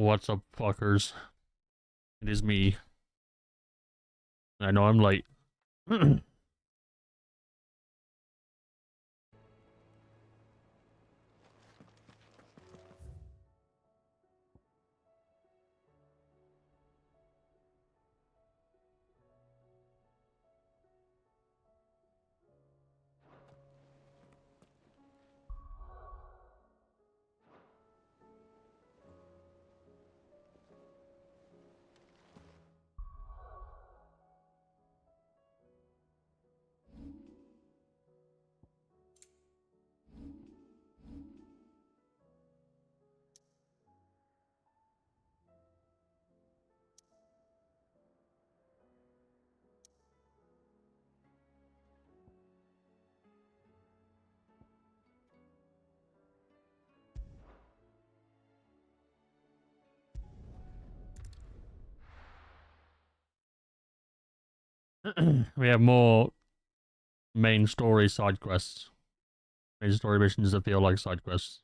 What's up, fuckers? It is me. I know I'm late. We have more main story side quests. Main story missions that feel like side quests.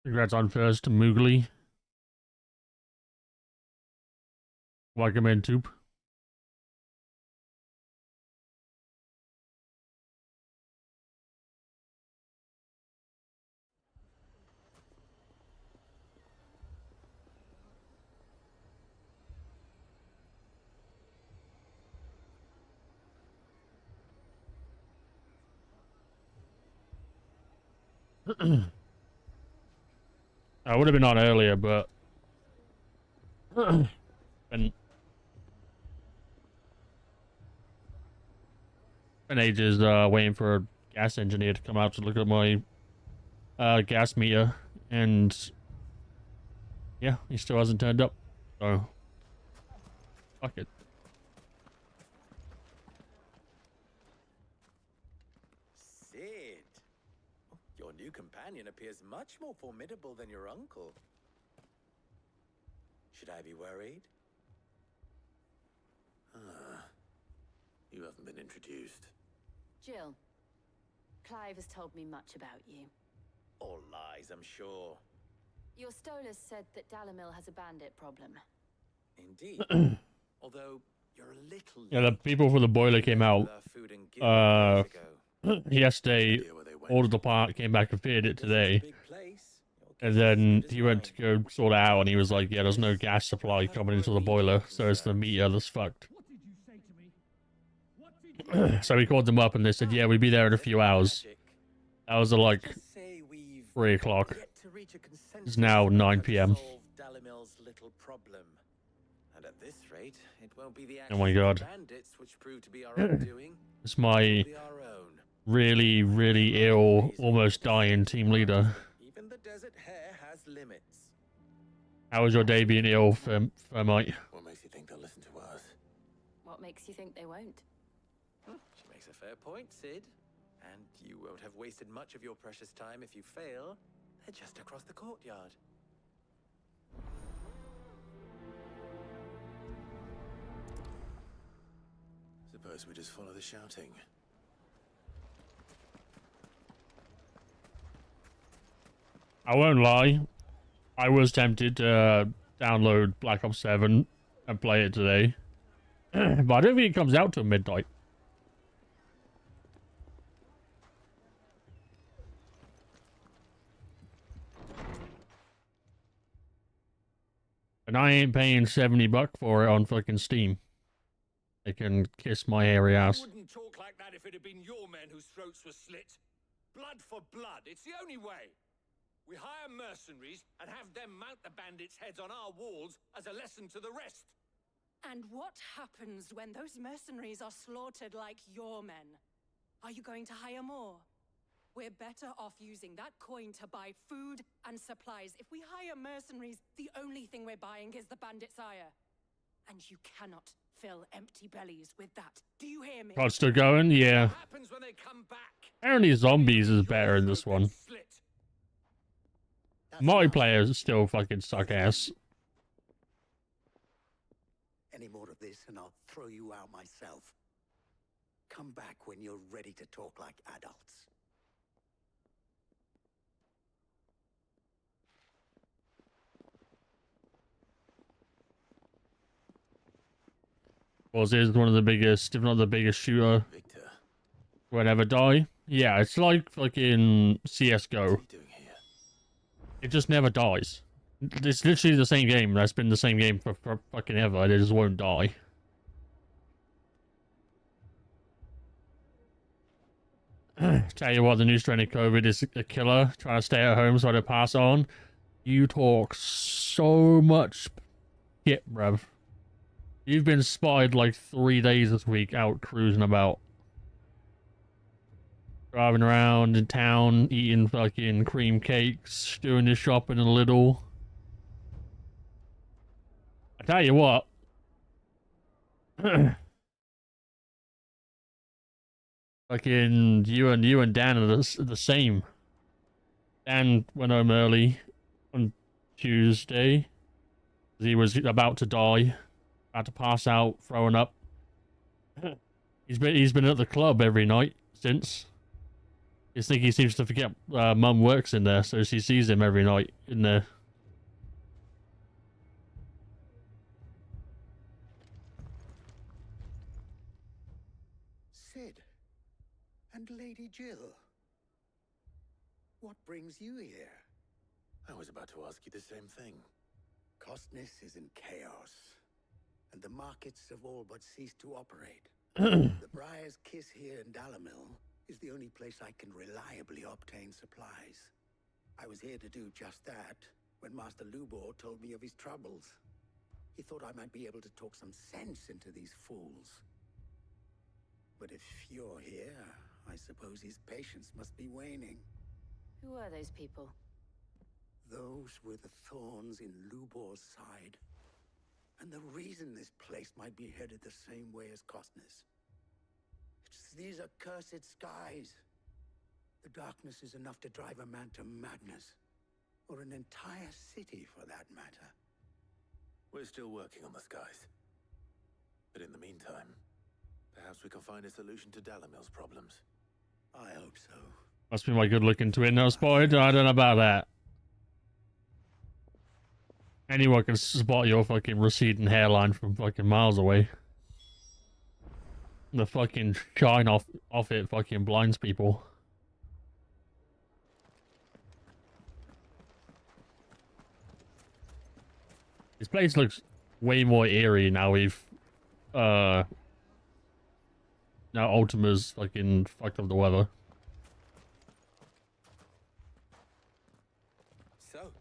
Congrats on first, Moogly. Welcome in, Toop. I would have been on earlier, but been ages waiting for a gas engineer to come out to look at my gas meter, and yeah, he still hasn't turned up. So fuck it. Sid, your new companion appears much more formidable than your uncle. Should I be worried? You haven't been introduced. Jill, Clive has told me much about you. All lies, I'm sure. Your Stolas said that Dalamil has a bandit problem. Indeed. Although you're a little. Yeah, the people for the boiler came out yesterday, ordered the part, came back and fitted it today. And then he went to go sort it out, and he was like, yeah, there's no gas supply coming into the boiler, so it's the meter that's fucked. So we called them up, and they said, yeah, we'll be there in a few hours. That was at like 3 o'clock. It's now 9 p.m. Oh my god. It's my really, really ill, almost dying team leader. Even the desert hare has limits. How was your day being ill, Thermite? What makes you think they'll listen to us? What makes you think they won't? She makes a fair point, Sid. And you won't have wasted much of your precious time if you fail. They're just across the courtyard. Suppose we just follow the shouting. I won't lie. I was tempted to download Black Ops 7 and play it today. But I don't think it comes out till midnight. And I ain't paying $70 for it on fucking Steam. They can kiss my hairy ass. You wouldn't talk like that if it had been your men whose throats were slit. Blood for blood. It's the only way. We hire mercenaries and have them mount the bandits' heads on our walls as a lesson to the rest. And what happens when those mercenaries are slaughtered like your men? Are you going to hire more? We're better off using that coin to buy food and supplies. If we hire mercenaries, the only thing we're buying is the bandit's ire. And you cannot fill empty bellies with that. Do you hear me? God's still going? Yeah. What happens when they come back? Apparently zombies is better in this one. Multiplayer still fucking suck ass. Any more of this and I'll throw you out myself. Come back when you're ready to talk like adults. Was is one of the biggest, if not the biggest shooter Victor, will ever die. Yeah, it's like fucking CSGO. what are you doing here? It just never dies. It's literally the same game. That's been the same game for fucking ever. It just won't die. Tell you what, the new strain of COVID is a killer. Trying to stay at home so I don't pass on. You talk so much shit, bruv. You've been spotted like 3 days this week out cruising about. Driving around in town, eating fucking cream cakes, doing your shopping a little. I tell you what. Fucking you and Dan are the same. Dan went home early on Tuesday. He was about to die. About to pass out, throwing up. He's been at the club every night since. I think he seems to forget Mum works in there, so she sees him every night in there. Sid. And Lady Jill. What brings you here? I was about to ask you the same thing. Costness is in chaos, and the markets have all but ceased to operate. The Briar's Kiss here in Dalamil is the only place I can reliably obtain supplies. I was here to do just that when Master Lubor told me of his troubles. He thought I might be able to talk some sense into these fools. But if you're here, I suppose his patience must be waning. Who are those people? Those were the thorns in Lubor's side. And the reason this place might be headed the same way as Costness. It's these accursed skies. The darkness is enough to drive a man to madness. Or an entire city, for that matter. We're still working on the skies. But in the meantime, perhaps we can find a solution to Dalamil's problems. I hope so. Must be my good-looking twin now, Spotted. I don't know about that. Anyone can spot your fucking receding hairline from fucking miles away. The fucking shine off it fucking blinds people. This place looks way more eerie now we've now Ultima's fucking fucked up the weather. So,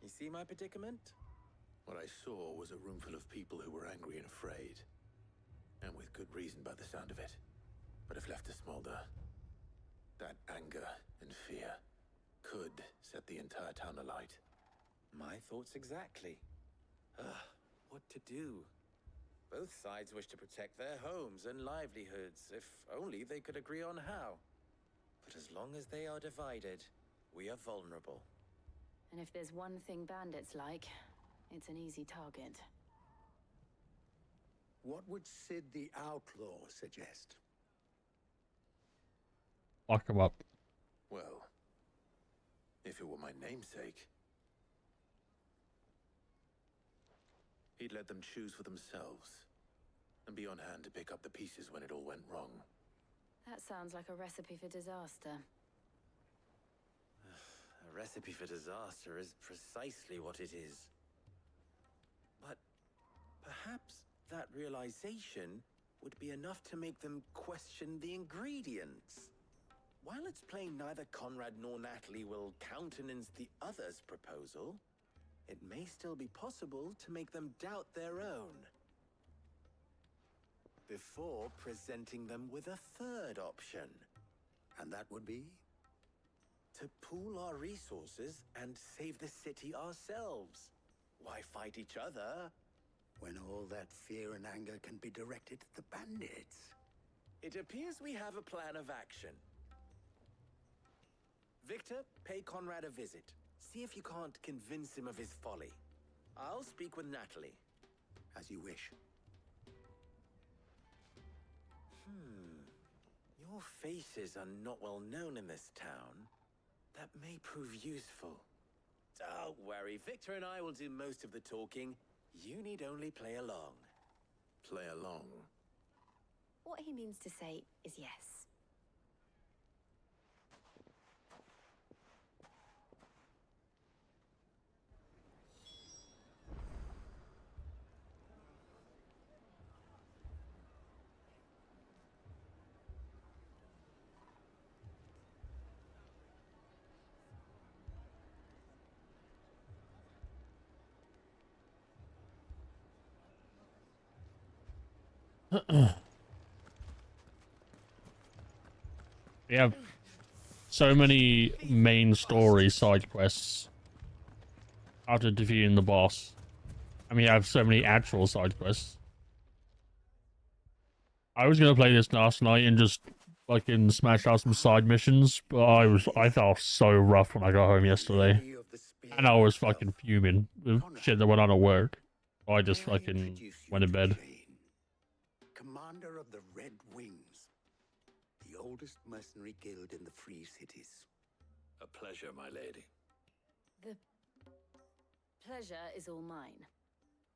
you see my predicament? What I saw was a room full of people who were angry and afraid. And with good reason by the sound of it. But if left to smolder, that anger and fear could set the entire town alight. My thoughts exactly. What to do? Both sides wish to protect their homes and livelihoods, if only they could agree on how. But as long as they are divided, we are vulnerable. And if there's one thing bandits like, it's an easy target. What would Sid the Outlaw suggest? Lock him up. Well, if it were my namesake, he'd let them choose for themselves, and be on hand to pick up the pieces when it all went wrong. That sounds like a recipe for disaster. A recipe for disaster is precisely what it is. But perhaps that realization would be enough to make them question the ingredients. While it's plain neither Conrad nor Natalie will countenance the other's proposal, it may still be possible to make them doubt their own. Before presenting them with a third option. And that would be? To pool our resources and save the city ourselves. Why fight each other? When all that fear and anger can be directed at the bandits. It appears we have a plan of action. Victor, pay Conrad a visit. See if you can't convince him of his folly. I'll speak with Natalie. As you wish. Your faces are not well known in this town. That may prove useful. Don't worry, Victor and I will do most of the talking. You need only play along. Play along? What he means to say is yes. We have so many main story side quests after defeating the boss. And we have so many actual side quests. I was gonna play this last night and just fucking smash out some side missions, but I felt so rough when I got home yesterday. And I was fucking fuming with shit that went on at work. I just fucking went to bed. Commander of the Red Wings. The oldest mercenary guild in the Free Cities. A pleasure, my lady. The pleasure is all mine.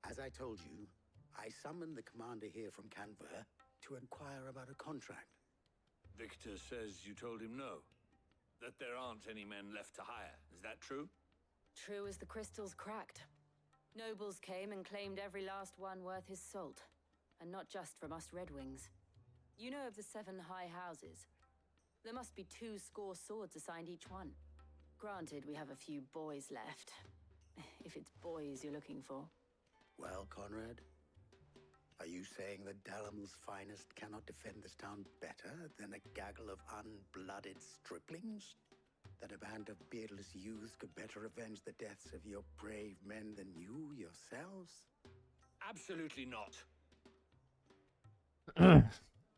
As I told you, I summoned the commander here from Canver to inquire about a contract. Victor says you told him no. That there aren't any men left to hire. Is that true? True as the crystals cracked. Nobles came and claimed every last one worth his salt. And not just from us Red Wings. You know of the 7 high houses. There must be 2 swords assigned each one. Granted, we have a few boys left. If it's boys you're looking for. Well, Conrad, are you saying that Dalamil's finest cannot defend this town better than a gaggle of unblooded striplings? That a band of beardless youths could better avenge the deaths of your brave men than you yourselves? Absolutely not.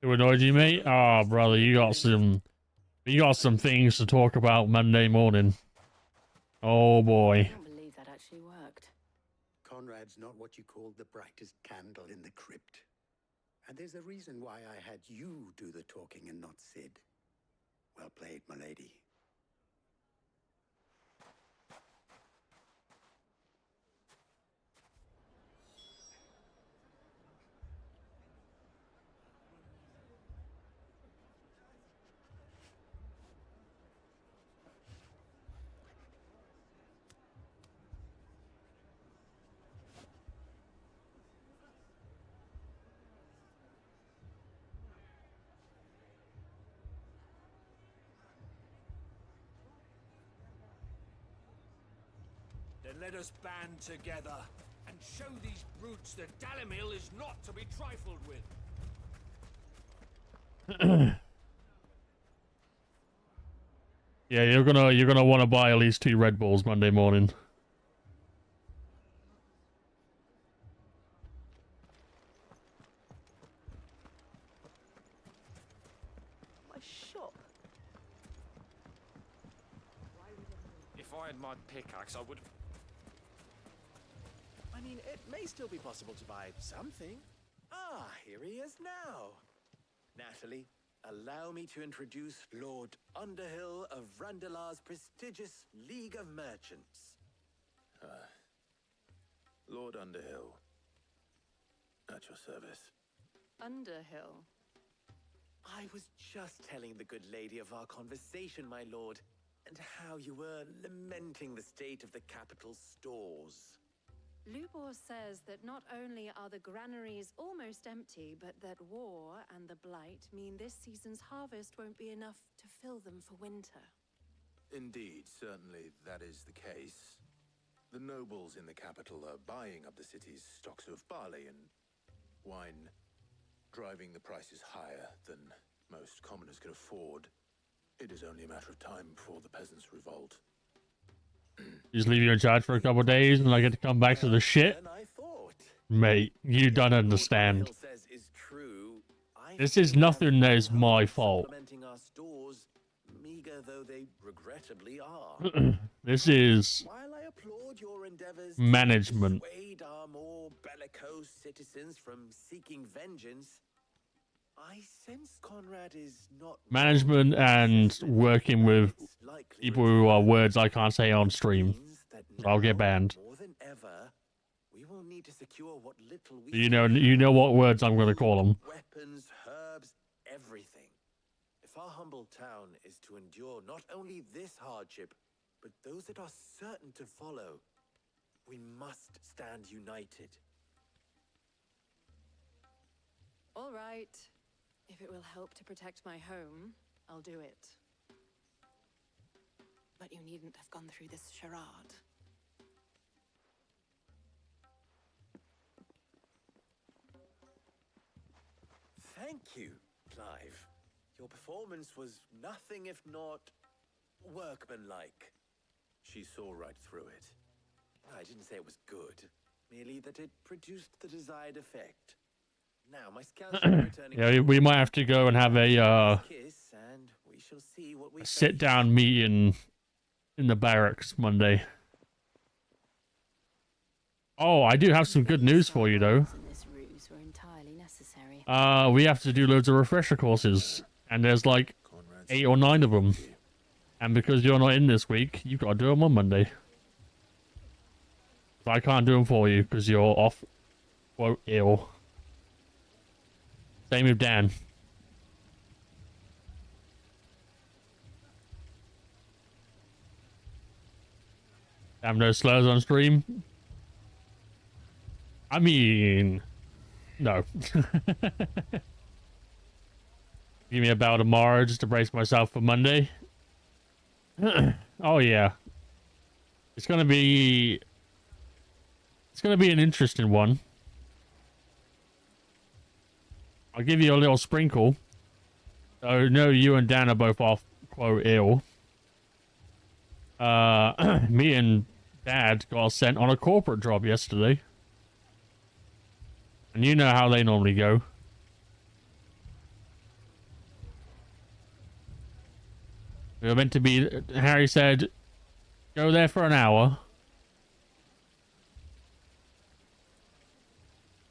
Who annoyed you, mate? Oh, brother, you got some things to talk about Monday morning. Oh I boy. can't believe that actually worked. Conrad's not what you call the brightest candle in the crypt. And there's a reason why I had you do the talking and not Sid. Well played, my lady. Then let us band together and show these brutes that Dalamil is not to be trifled with. Yeah, you're gonna want to buy at least 2 Red Bulls Monday morning. My shop. If I had my pickaxe, I would. I mean, it may still be possible to buy something. Ah, here he is now. Natalie, allow me to introduce Lord Underhill of Randalar's prestigious League of Merchants. Lord Underhill. At your service. Underhill. I was just telling the good lady of our conversation, my lord, and how you were lamenting the state of the capital's stores. Lubor says that not only are the granaries almost empty, but that war and the Blight mean this season's harvest won't be enough to fill them for winter. Indeed, certainly that is the case. The nobles in the capital are buying up the city's stocks of barley and wine, driving the prices higher than most commoners can afford. It is only a matter of time before the peasants revolt. Just leave you in charge for a couple of days and I get to come back to the shit? Than I thought. Mate, you don't What understand. Underhill says is true. I This feel is we have nothing that is no my hope of fault. supplementing our stores, meager though they regrettably are. This is While I applaud your endeavors management. to dissuade our more bellicose citizens from seeking vengeance, I sense Conrad is not Management and working with people who are words I can't say on stream. I'll get banned. More than ever, we will need to secure what little we You can know what words I'm gonna call them. weapons, herbs, everything. If our humble town is to endure not only this hardship, but those that are certain to follow, we must stand united. All right. If it will help to protect my home, I'll do it. But you needn't have gone through this charade. Thank you, Clive. Your performance was nothing if not workmanlike. She saw right through it. I didn't say it was good, merely that it produced the desired effect. Now my scouts are returning. Yeah, we might have to go and have a kiss, and we shall see what we sit down meeting in the barracks Monday. Oh, I do have some good news for you though. And this ruse were entirely necessary. We have to do loads of refresher courses, and there's like 8 or 9 of them. And because you're not in this week, you've got to do them on Monday. I can't do them for you because you're off, quote, ill. Same with Dan. Have no slurs on stream? I mean, no. Give me a bow tomorrow just to brace myself for Monday. Oh yeah. It's gonna be an interesting one. I'll give you a little sprinkle. So no, you and Dan are both off, quote, ill. Me and Dad got sent on a corporate job yesterday. And you know how they normally go. We were meant to be, Harry said, go there for an hour.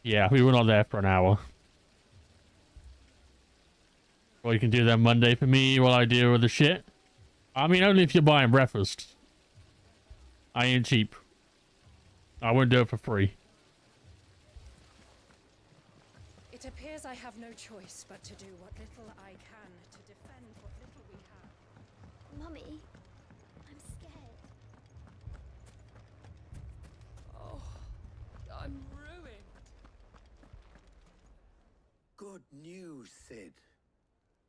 Yeah, we were not there for an hour. Well, you can do that Monday for me while I deal with the shit. I mean, only if you're buying breakfast. I ain't cheap. I wouldn't do it for free. It appears I have no choice but to do what little I can to defend what little we have. Mummy, I'm scared. Oh, I'm ruined. Good news, Sid.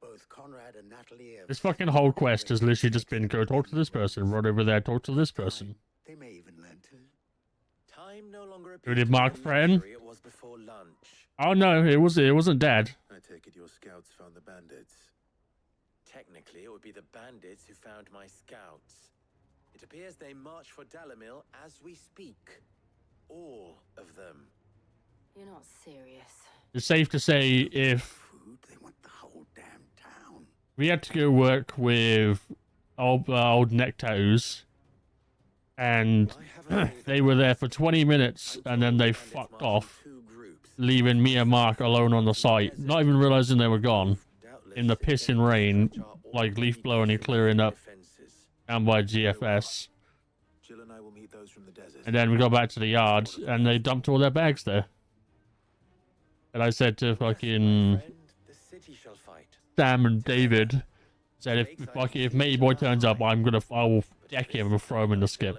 Both Conrad and Natalie have... This fucking whole quest has literally just been go talk to this person, run over there, talk to this person. They may even learn to. Time no longer Who did Mark friend? It was before lunch. Oh no, it wasn't Dad. I take it your scouts found the bandits. Technically, it would be the bandits who found my scouts. It appears they march for Dalamil as we speak. All of them. You're not serious. It's safe to say if Food, they want the whole damn town. we had to go work with old neck tattoos, and they were there for 20 minutes, and then they fucked off, leaving me and Mark alone on the site, not even realizing they were gone, in the pissing rain, like leaf blowing and clearing up, down by GFS. Jill and I will meet those from the desert. And then we go back to the yard, and they dumped all their bags there. And I said to fucking Sam and David, said if Matey Boy turns up, I will deck him and throw him in the skip.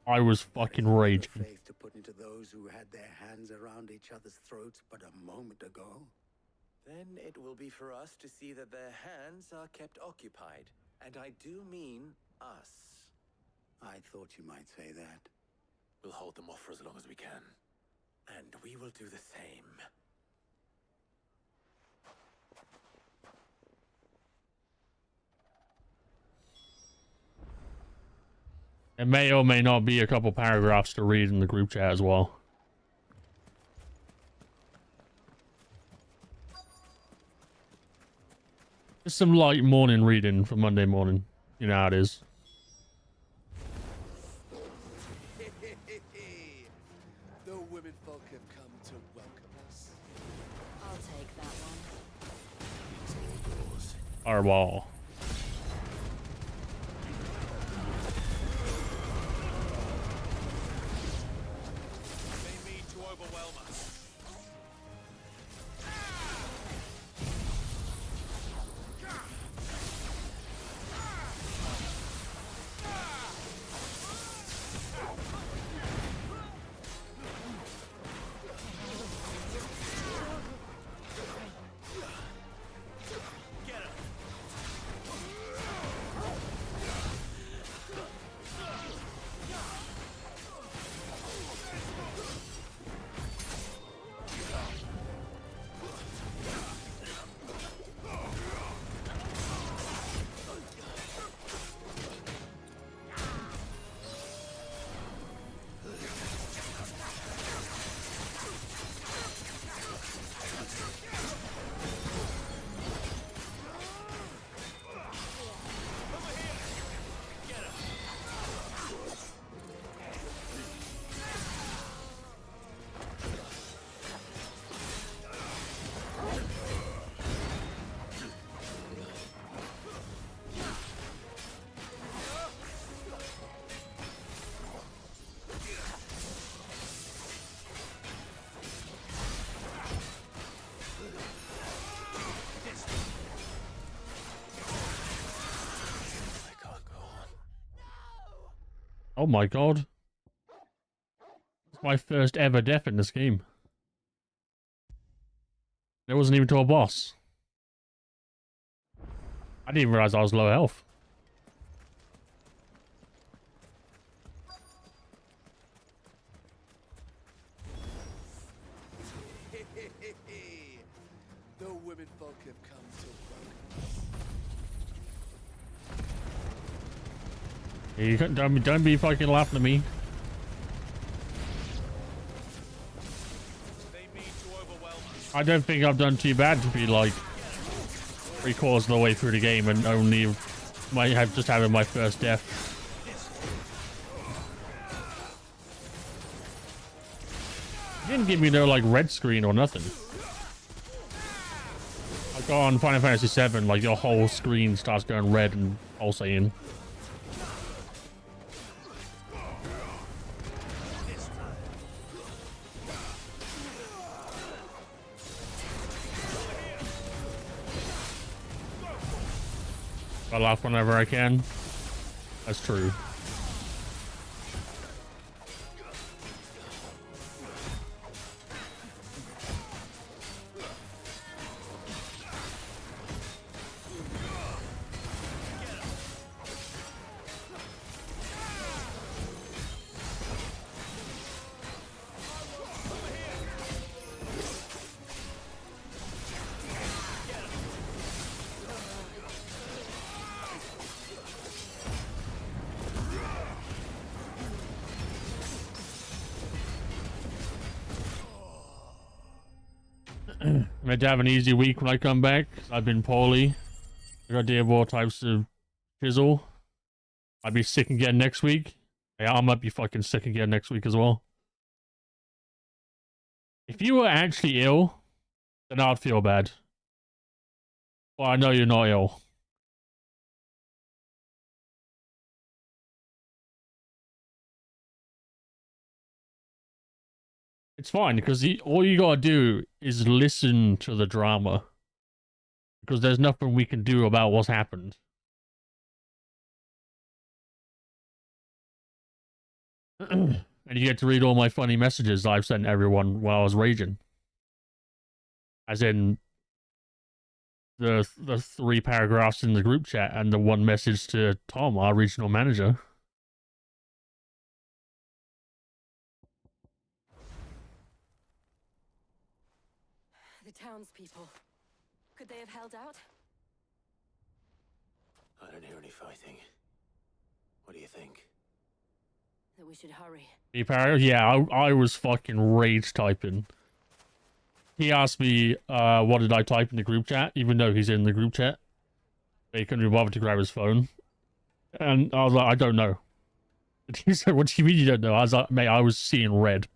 I was fucking raging. Faith to put into those who had their hands around each other's throats but a moment ago. Then it will be for us to see that their hands are kept occupied. And I do mean us. I thought you might say that. We'll hold them off for as long as we can. And we will do the same. It may or may not be a couple paragraphs to read in the group chat as well. Just some light morning reading for Monday morning. You know how it is. The women folk have come to welcome us. I'll take that one. It's all yours. Our wall. They mean to overwhelm us. Oh my god. It's my first ever death in this game. It wasn't even to a boss. I didn't even realize I was low health. The women folk have come so broken. You don't be fucking laughing at me. I don't think I've done too bad to be like 3/4 of the way through the game and only might have just having my first death. It didn't give me no like red screen or nothing. I go on Final Fantasy VII, like your whole screen starts going red and pulsating. I laugh whenever I can. That's true. I'm meant to have an easy week when I come back. I've been poorly. I got deal with all types of chisel. I'd be sick again next week. Yeah, I might be fucking sick again next week as well. If you were actually ill, then I'd feel bad. Well, I know you're not ill. It's fine, because all you gotta do is listen to the drama. Because there's nothing we can do about what's happened. And you get to read all my funny messages I've sent everyone while I was raging. As in, the 3 paragraphs in the group chat and the 1 message to Tom, our regional manager. The townspeople. Could they have held out? I don't hear any fighting. What do you think? That we should hurry. Yeah, I was fucking rage typing. He asked me, what did I type in the group chat, even though he's in the group chat. But he couldn't be bothered to grab his phone. And I was like, I don't know. And he said, what do you mean you don't know? I was like, mate, I was seeing red.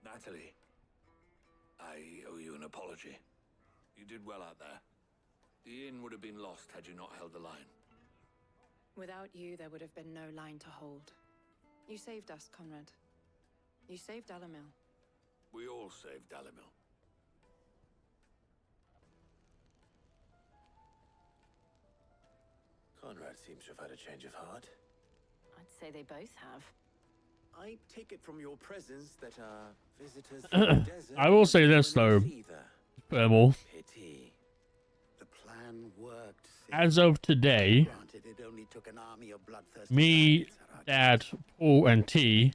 Natalie, I owe you an apology. You did well out there. The inn would have been lost had you not held the line. Without you, there would have been no line to hold. You saved us, Conrad. You saved Dalimil. We all saved Dalimil. Conrad seems to have had a change of heart. I'd say they both have. I take it from your presence that visitors from the desert I will say this though, Thermal. Pity. The plan worked. As of today, Granted, it only took an army of bloodthirsty me, bandits at our Dad, Paul, and T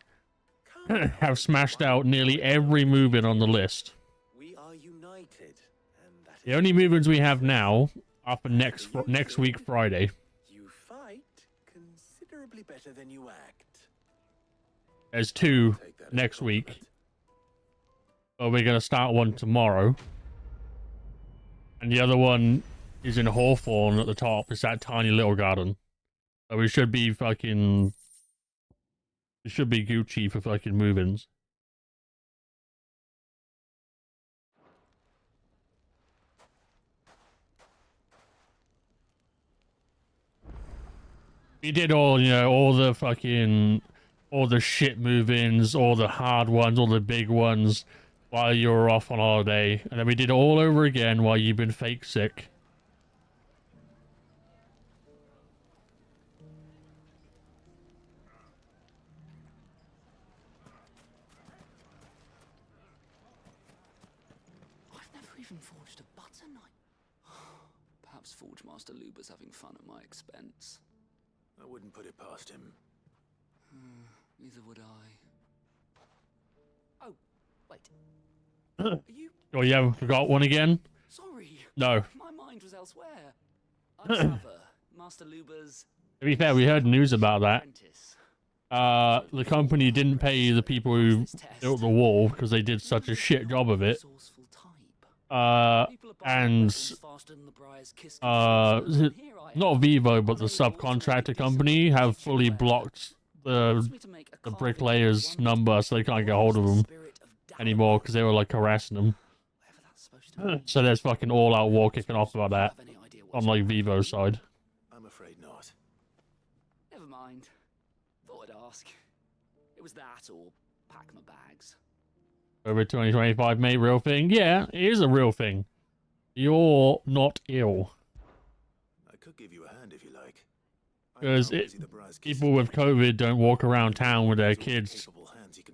have smashed out nearly every move-in on the list. We are united, and that The is only move-ins we have now are for next week, Friday. you fight considerably better than you act. There's 2 Take that as next a week. compliment. But we're going to start one tomorrow. And the other one is in Hawthorne at the top. It's that tiny little garden. So we should be fucking... It should be Gucci for fucking move-ins. We did all, you know, all the fucking... all the shit move-ins, all the hard ones, all the big ones. while you were off on holiday, and then we did it all over again while you've been fake sick. I've never even forged a butter knife. Perhaps Forge Master Luber's having fun at my expense. I wouldn't put it past him. Neither would I. Oh, wait. Are you... Oh, you haven't forgot one again? Sorry. No. My mind was elsewhere. I'm Trevor, Master Luber's... To be fair, we heard news about that. The company didn't pay the people who built the wall because they did such a shit job of it. And not Vivo, but the subcontractor company have fully blocked the bricklayer's number, so they can't get hold of them anymore because they were like harassing them. So there's fucking all-out war kicking off about that on like Vivo's side. I'm afraid not. Never mind. Thought I'd ask. It was that or pack my bags. Over 2025, mate, real thing? Yeah, it is a real thing. You're not ill. I could give you a hand if you like. Because people with COVID don't walk around town with their kids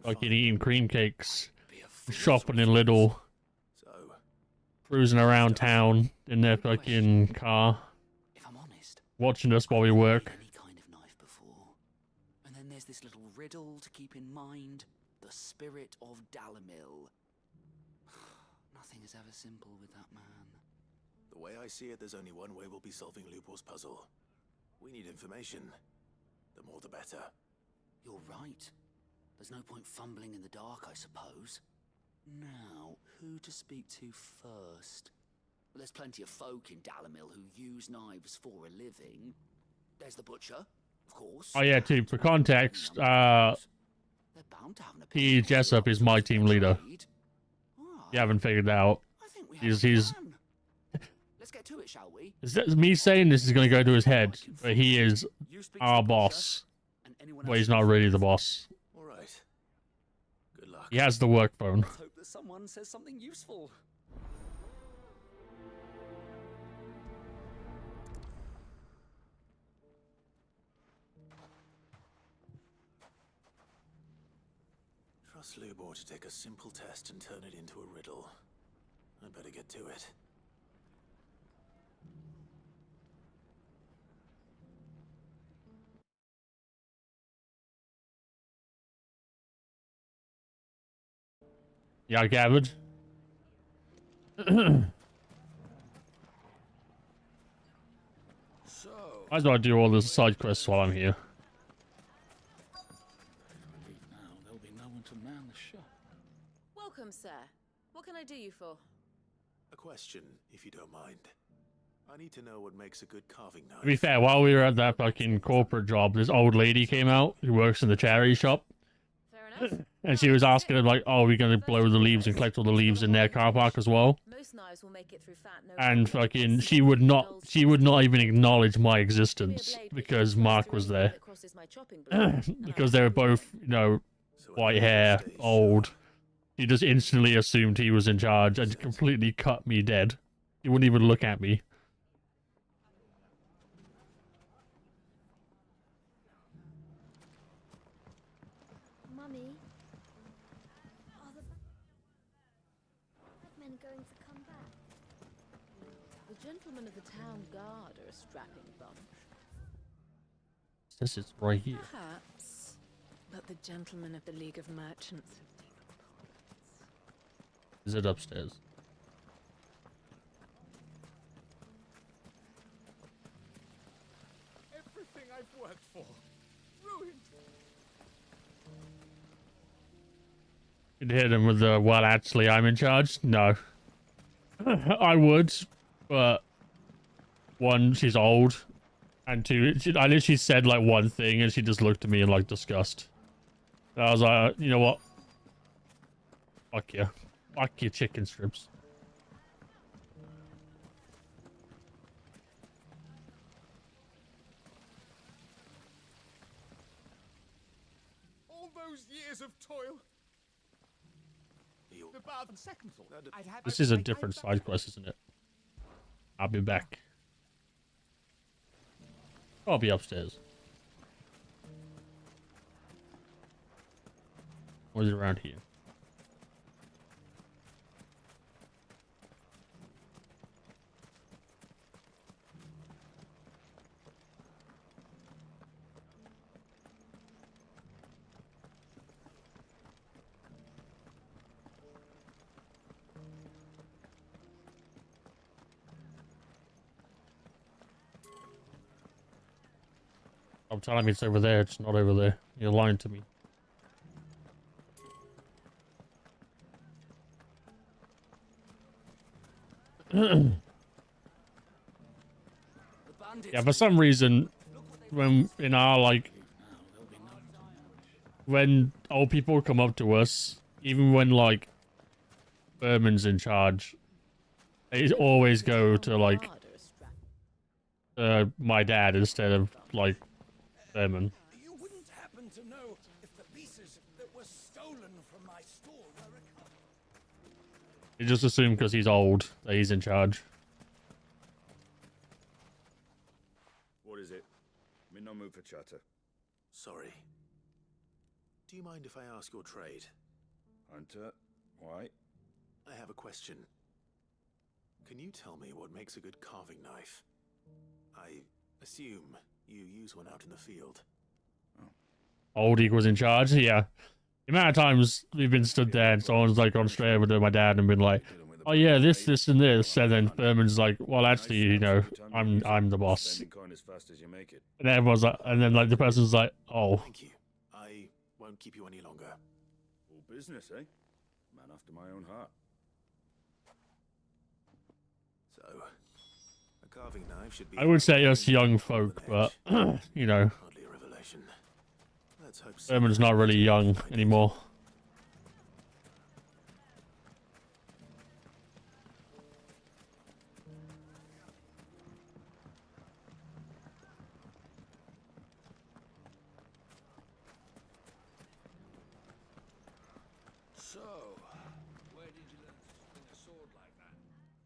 fucking eating cream cakes, shopping in Lidl, cruising around town in their fucking car, watching us while we work. And then there's this little riddle to keep in mind. The spirit of Dalamil. Nothing is ever simple with that man. The way I see it, there's only one way we'll be solving Lubor's puzzle. We need information. The more the better. You're right. There's no point fumbling in the dark, I suppose. Now, who to speak to first? Well, there's plenty of folk in Dalamil who use knives for a living. There's the butcher, of course. Oh yeah, too, for context, P. Jessup is my team leader. You haven't figured it out. He's Let's get to it, shall we? me saying this is going to go to his head, but he is our boss. Well, he's not really the boss. All right. Good luck. He has the work phone. Let's hope that someone says something useful. Trust Lubor to take a simple test and turn it into a riddle. I better get to it. Yeah, I gathered. Might as well do all the side quests while I'm here. Now there'll be no one to man the shop. Welcome, sir. What can I do you for? A question, if you don't mind. I need to know what makes a good carving knife. To be fair, while we were at that fucking corporate job, this old lady came out who works in the charity shop. Fair enough. And she was asking him, like, oh, are we going to blow the leaves and collect all the leaves in their car park as well? Most knives will make it through fat, no And problem. fucking, she would not even acknowledge my existence because Mark was there. Because they were both, you know, white hair, old. He just instantly assumed he was in charge and completely cut me dead. He wouldn't even look at me. Mummy, are the bad men going to come back? The gentlemen of the town guard are a strapping bunch. This is right here. Perhaps. But the gentlemen of the League of Merchants have deeper pockets. Is it upstairs? Everything I've worked for. Ruined. You'd hit him with the, well, actually, I'm in charge? No. I would, but one, she's old, and two, I literally said, like, one thing, and she just looked at me in, like, disgust. So I was like, you know what? Fuck you. Fuck your chicken strips. All those years of toil. Are you The bar on second floor. I'd have This is a different side quest, isn't it? I'll be back. I'll be upstairs. Or is it around here? I'm telling me it's over there. It's not over there. You're lying to me. Yeah, for some reason, when in our like, when old people come up to us, even when like Berman's in charge, they always go to like my dad instead of like Berman. You wouldn't happen to know if the pieces that were stolen from my store were recovered? You just assume because he's old that he's in charge. What is it? I'm in no mood for chatter. Sorry. Do you mind if I ask your trade? Hunter, why? I have a question. Can you tell me what makes a good carving knife? I assume you use one out in the field. Old equals in charge, yeah. The amount of times we've been stood there and someone's like gone straight over to my dad and been like, oh yeah, this, and this, and then Berman's like, well actually, you know, I'm the boss. And everyone's like, and then like the person's like, oh. Thank you. I won't keep you any longer. All business, eh? Man after my own heart. So, a carving knife should be... I would say us young folk, but, you know, Hardly a revelation. Let's hope Berman's not really young anymore. So, where did you learn to swing a sword like that?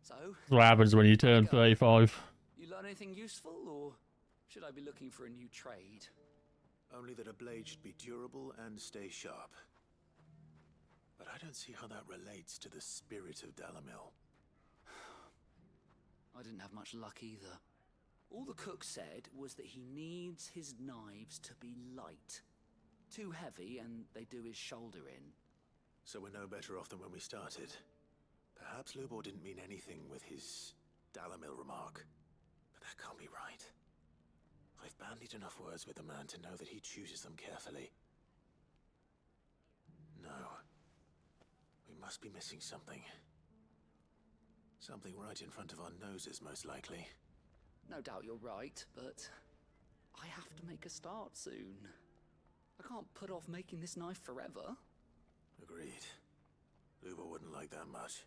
So, That's what happens when you turn 35. you learn anything useful, or should I be looking for a new trade? Only that a blade should be durable and stay sharp. But I don't see how that relates to the spirit of Dalamil. I didn't have much luck either. All the cook said was that he needs his knives to be light. Too heavy and they do his shoulder in. So we're no better off than when we started. Perhaps Lubor didn't mean anything with his Dalamil remark. But that can't be right. I've bandied enough words with the man to know that he chooses them carefully. No. We must be missing something. Something right in front of our noses, most likely. No doubt you're right, but I have to make a start soon. I can't put off making this knife forever. Agreed. Lubor wouldn't like that much.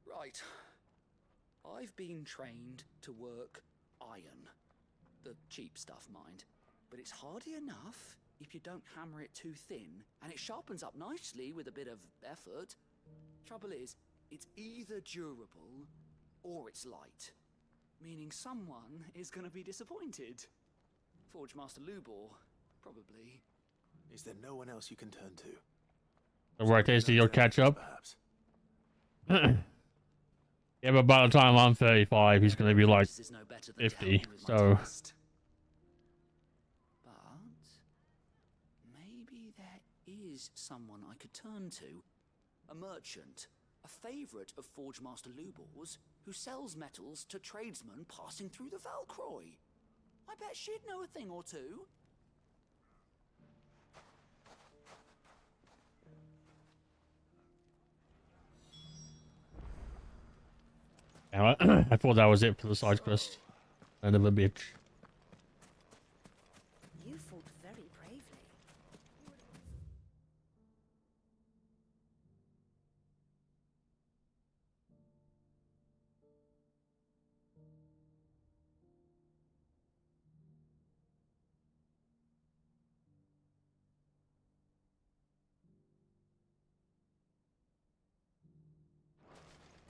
Right. I've been trained to work iron. The cheap stuff, mind. But it's hardy enough if you don't hammer it too thin, and it sharpens up nicely with a bit of effort. Trouble is, it's either durable or it's light. Meaning someone is gonna be disappointed. Forge Master Lubor, probably. Is there no one else you can turn to? Alright, Tasty, you'll catch up. Perhaps. Yeah, but by the time I'm 35, he's going to be like This is no better than 50, helping with my so... test. But maybe there is someone I could turn to. A merchant, a favourite of Forge Master Lubor's, who sells metals to tradesmen passing through the Valcroy. I bet she'd know a thing or two. Yeah, I thought that was it for the side quest. End of a bitch. You fought very bravely.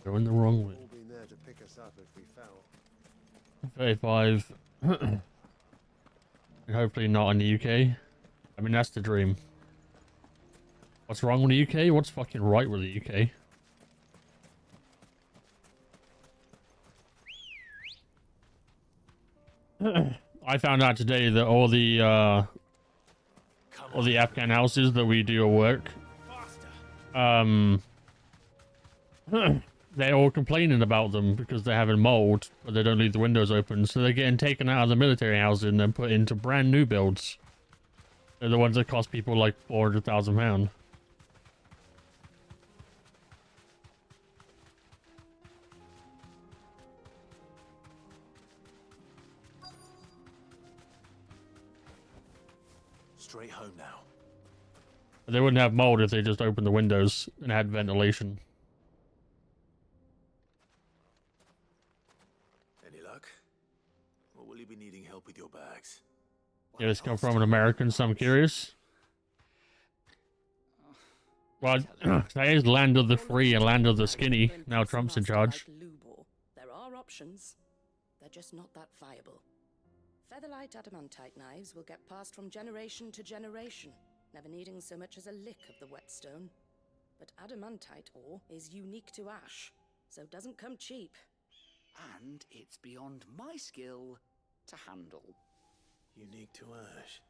Going the wrong way. All been there to pick us up if we fell. 35. And hopefully not in the UK. I mean, that's the dream. What's wrong with the UK? What's fucking right with the UK? I found out today that all the Afghan houses that we do at work, they're all complaining about them because they're having mold, but they don't leave the windows open, so they're getting taken out of the military housing and then put into brand new builds. They're the ones that cost people like £400,000. Straight home now. But they wouldn't have mold if they just opened the windows and had ventilation. Any luck? Or will you be needing help with your bags? Yeah, this come from an American, so I'm curious. Well, that is land of the free and land of the skinny. Now Trump's in charge. There are options. They're just not that viable. Featherlight adamantite knives will get passed from generation to generation, never needing so much as a lick of the whetstone. But adamantite ore is unique to ash, so it doesn't come cheap. And it's beyond my skill to handle. Unique to ash.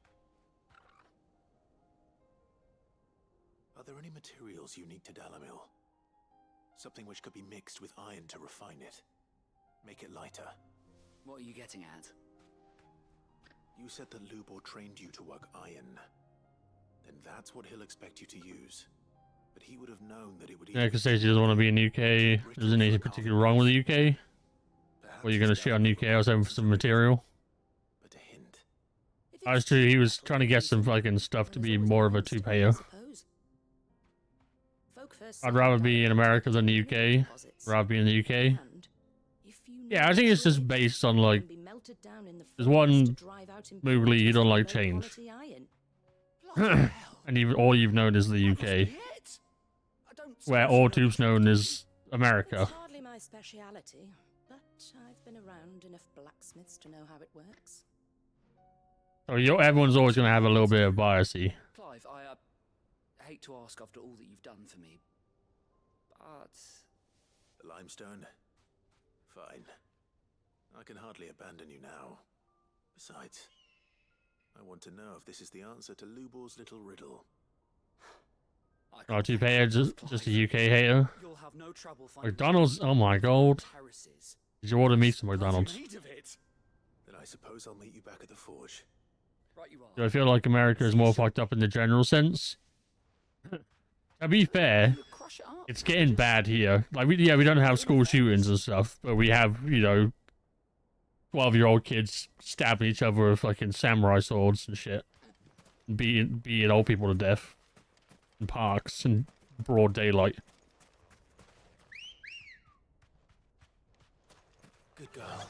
Are there any materials unique to Dalamil? Something which could be mixed with iron to refine it. Make it lighter. What are you getting at? You said that Lubor trained you to work iron. Then that's what he'll expect you to use. But he would have known that it would... Yeah, because Stacey doesn't want to be in the UK. Isn't anything particularly wrong with the UK? Or you're going to shit on the UK? I was having some material. I was too. He was trying to get some fucking stuff to be more of a two-payer. I'd rather be in America than the UK. Rather be in the UK. Yeah, I think it's just based on like. There's one movie you don't like change. And even all you've known is the UK. Where all tube's known is America. It's hardly my speciality, but I've been around enough blacksmiths to know how it works. So everyone's always going to have a little bit of biasy. Clive, I hate to ask after all that you've done for me, but... The limestone? Fine. I can hardly abandon you now. Besides, I want to know if this is the answer to Lubor's little riddle. Oh, two-payer, just a UK hater. You'll have no trouble finding McDonald's, oh my god. Did you order me some McDonald's? Then I suppose I'll meet you back at the forge. Right you are. Do I feel like America is more fucked up in the general sense? To be fair, it's getting bad here. Like, we don't have school shootings and stuff, but we have, 12-year-old kids stabbing each other with fucking samurai swords and shit. And beating old people to death. In parks in broad daylight. Good girl.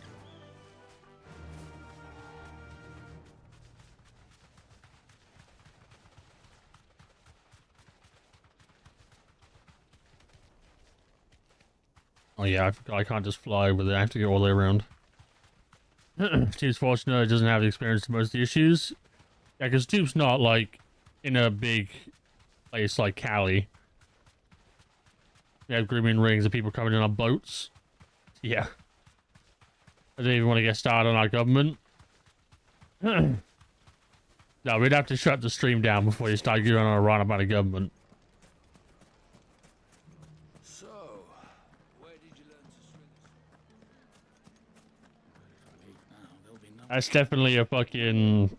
Oh yeah, I forgot I can't just fly with it. I have to go all the way around. Tube's fortunate it doesn't have the experience to most of the issues. Yeah, because Tube's not like in a big place like Cali. We have grooming rings and people coming in on boats. Yeah. I don't even want to get started on our government. No, we'd have to shut the stream down before you start going on a run about the government. So, where did you learn to swim? That's definitely a fucking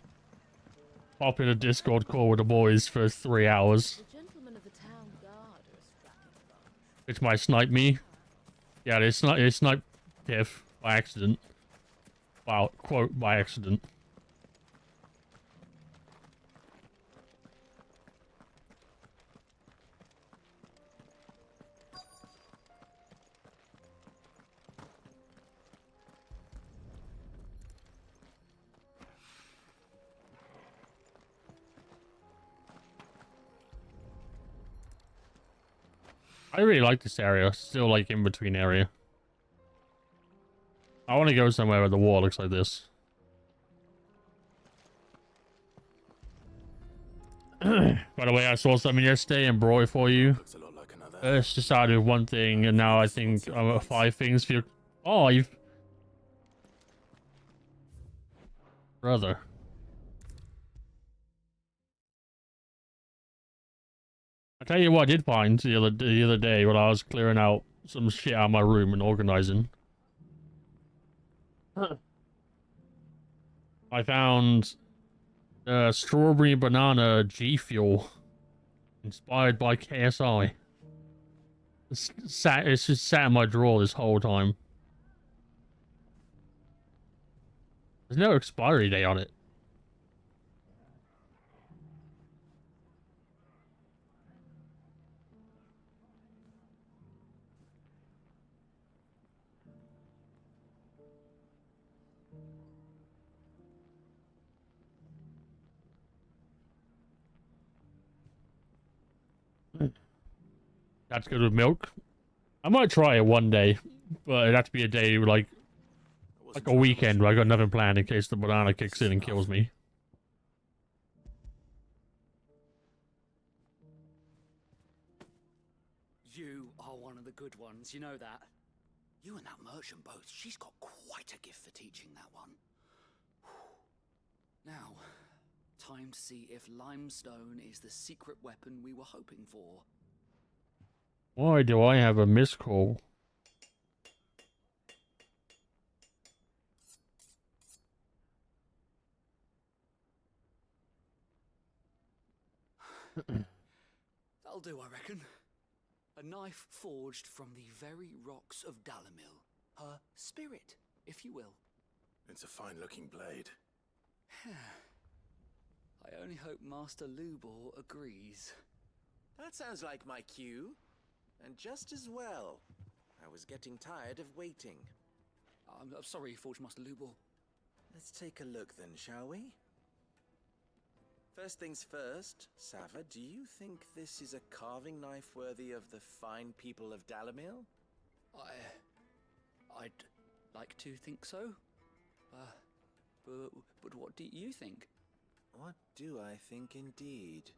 pop in a Discord call with the boys for 3 hours. Which might snipe me. Yeah, they sniped Tiff by accident. Wow, quote, by accident. I really like this area. Still like in between area. I want to go somewhere where the wall looks like this. By the way, I saw something yesterday in Broy for you. First decided with one thing, and now I think I'm at 5 things for you. Oh, you've... Brother. I tell you what I did find the other day when I was clearing out some shit out of my room and organizing. I found strawberry banana G Fuel inspired by KSI. It's just sat in my drawer this whole time. There's no expiry date on it. That's good with milk. I might try it one day, but it'd have to be a day like a weekend where I got nothing planned in case the banana kicks in and kills me. You are one of the good ones, you know that. You and that merchant both, she's got quite a gift for teaching that one. Now, time to see if limestone is the secret weapon we were hoping for. Why do I have a missed call? That'll do, I reckon. A knife forged from the very rocks of Dalimil. Her spirit, if you will. It's a fine-looking blade. I only hope Master Lubor agrees. That sounds like my cue. And just as well. I was getting tired of waiting. I'm sorry, Forge Master Lubor. Let's take a look then, shall we? First things first, Sava, do you think this is a carving knife worthy of the fine people of Dalimil? I'd like to think so. But what do you think? What do I think indeed?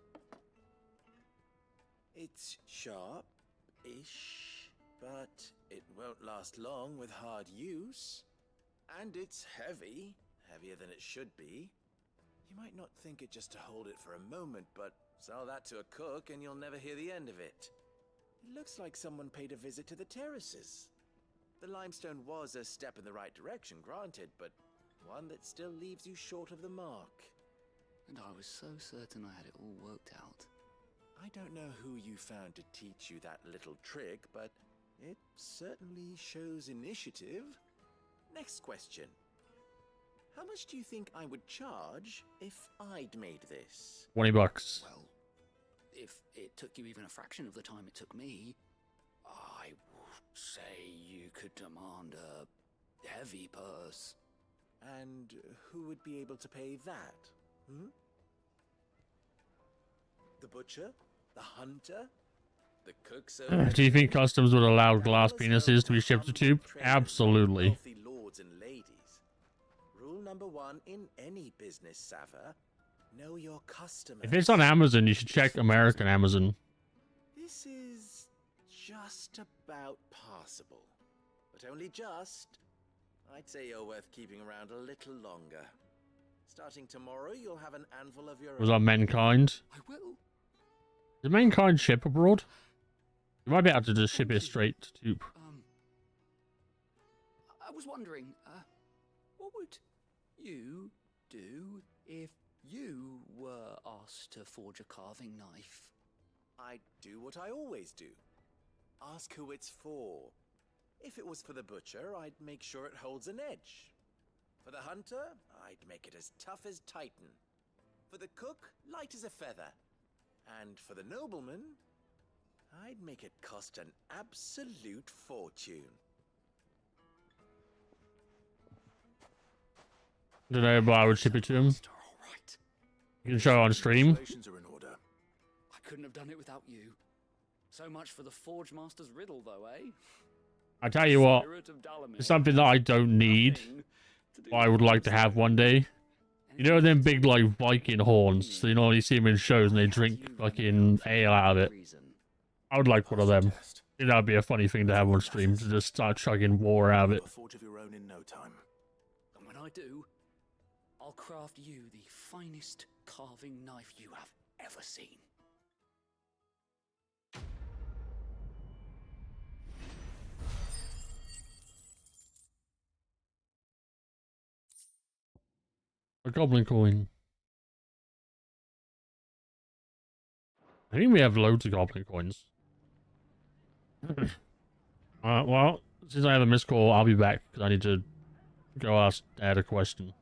It's sharp-ish, but it won't last long with hard use. And it's heavy, heavier than it should be. You might not think it just to hold it for a moment, but sell that to a cook and you'll never hear the end of it. It looks like someone paid a visit to the terraces. The limestone was a step in the right direction, granted, but one that still leaves you short of the mark. And I was so certain I had it all worked out. I don't know who you found to teach you that little trick, but it certainly shows initiative. Next question. How much do you think I would charge if I'd made this? $20. Well, if it took you even a fraction of the time it took me, I would say you could demand a heavy purse. And who would be able to pay that? The butcher? The hunter? The cooks? Do you think customs would allow glass penises to be shipped to Tube? Absolutely. Wealthy lords and ladies. Rule number 1 in any business, Sava. Know your customers. If it's on Amazon, you should check American Amazon. This is just about passable. But only just. I'd say you're worth keeping around a little longer. Starting tomorrow, you'll have an anvil of your own. Was that Mankind? I will. Does Mankind ship abroad? You might be able to just ship it straight to Tube. I was wondering, what would you do if you were asked to forge a carving knife? I'd do what I always do. Ask who it's for. If it was for the butcher, I'd make sure it holds an edge. For the hunter, I'd make it as tough as Titan. For the cook, light as a feather. And for the nobleman, I'd make it cost an absolute fortune. Don't know, but I would ship it to him. You can show it on stream. Congratulations are in order. I couldn't have done it without you. So much for the Forge Master's riddle, though, eh? I tell you what, Spirit of Dalamir it's something that I don't need, nothing to do but I would like to have one day. You know them big, like, Viking horns, so you normally see them in shows and they drink fucking ale out of it. I would like one of them. I think that would be a funny thing to have on stream, to just start chugging war out of it. A forge of your own in no time. And when I do, I'll craft you the finest carving knife you have ever seen. A goblin coin. I think we have loads of goblin coins. Well, since I have a missed call, I'll be back because I need to go ask Dad a question.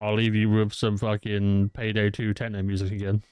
I'll leave you with some fucking Payday 2 techno music again.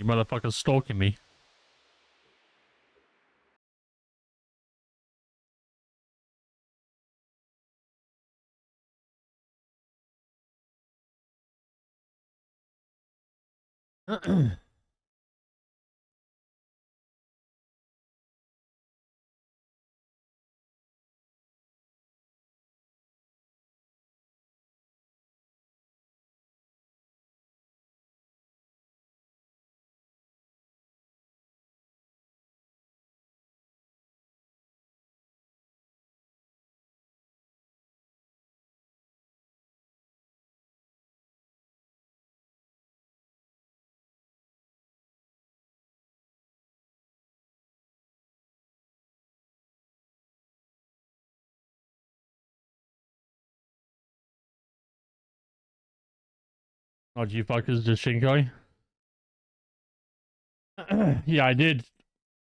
You motherfuckers stalking me. Oh, do you fuckers just Shinkai? Yeah, I did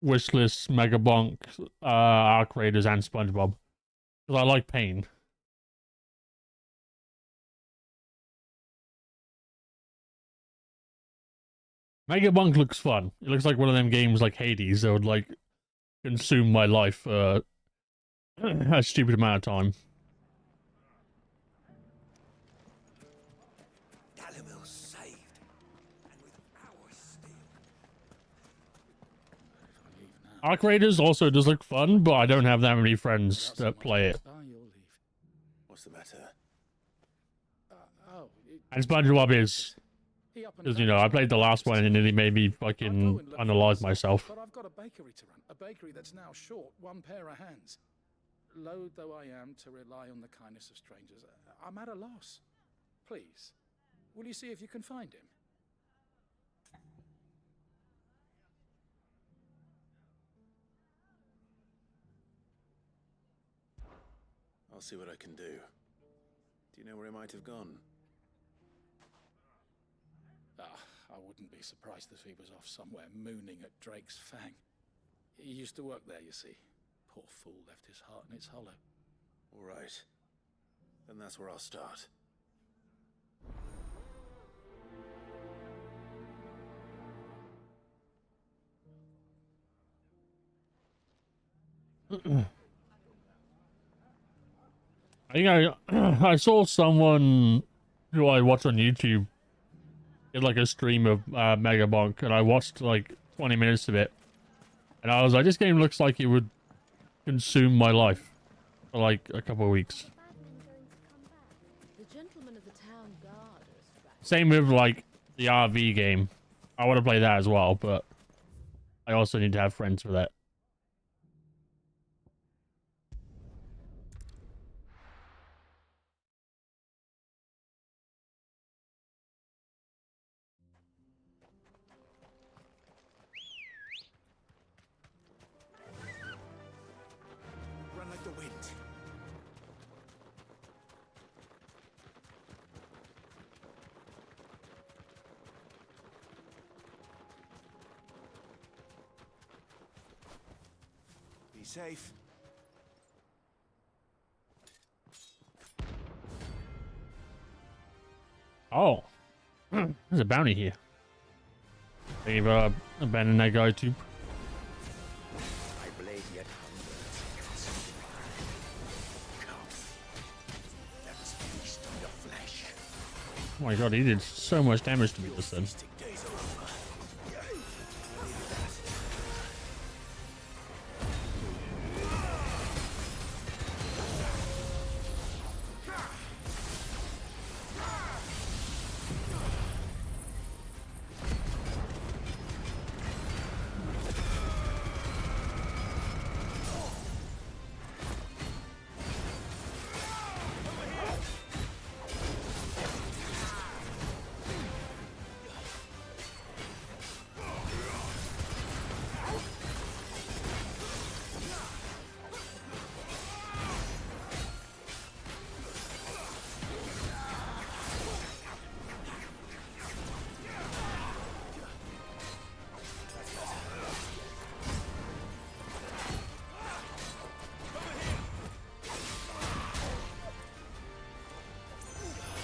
wishlist Megabonk, Arc Raiders, and SpongeBob. Because I like pain. Megabonk looks fun. It looks like one of them games like Hades that would, like, consume my life for a stupid amount of time. Arc Raiders also does look fun, but I don't have that many friends that play it. What's the matter? And SpongeBob is. Because, you know, I played the last one and it nearly made me fucking unalive myself. But I've got a bakery to run. A bakery that's now short one pair of hands. Loath though I am to rely on the kindness of strangers, I'm at a loss. Please, will you see if you can find him? I'll see what I can do. Do you know where he might have gone? I wouldn't be surprised if he was off somewhere mooning at Drake's Fang. He used to work there, you see. Poor fool left his heart in its hollow. All right. Then that's where I'll start. I think I saw someone who I watch on YouTube did like a stream of Megabonk, and I watched like 20 minutes of it, and I was like, this game looks like it would consume my life for like a couple of weeks. The gentlemen of the town guard are Same with like the RV game. I want to play that as well, but I also need to have friends for that. Run like the wind. Be safe. Oh, there's a bounty here. They've abandoned that guy too. My blade yet hungers. Come. Let us feast on your flesh. Oh my god, he did so much damage to me just then. Days are over.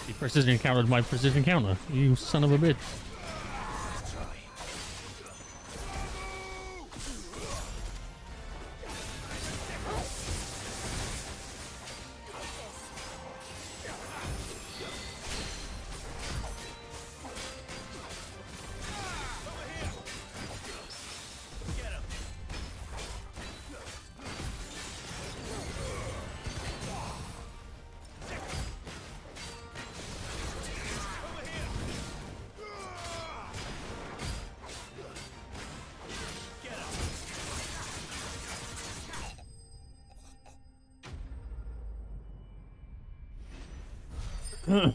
He precision countered my precision counter. You son of a bitch. I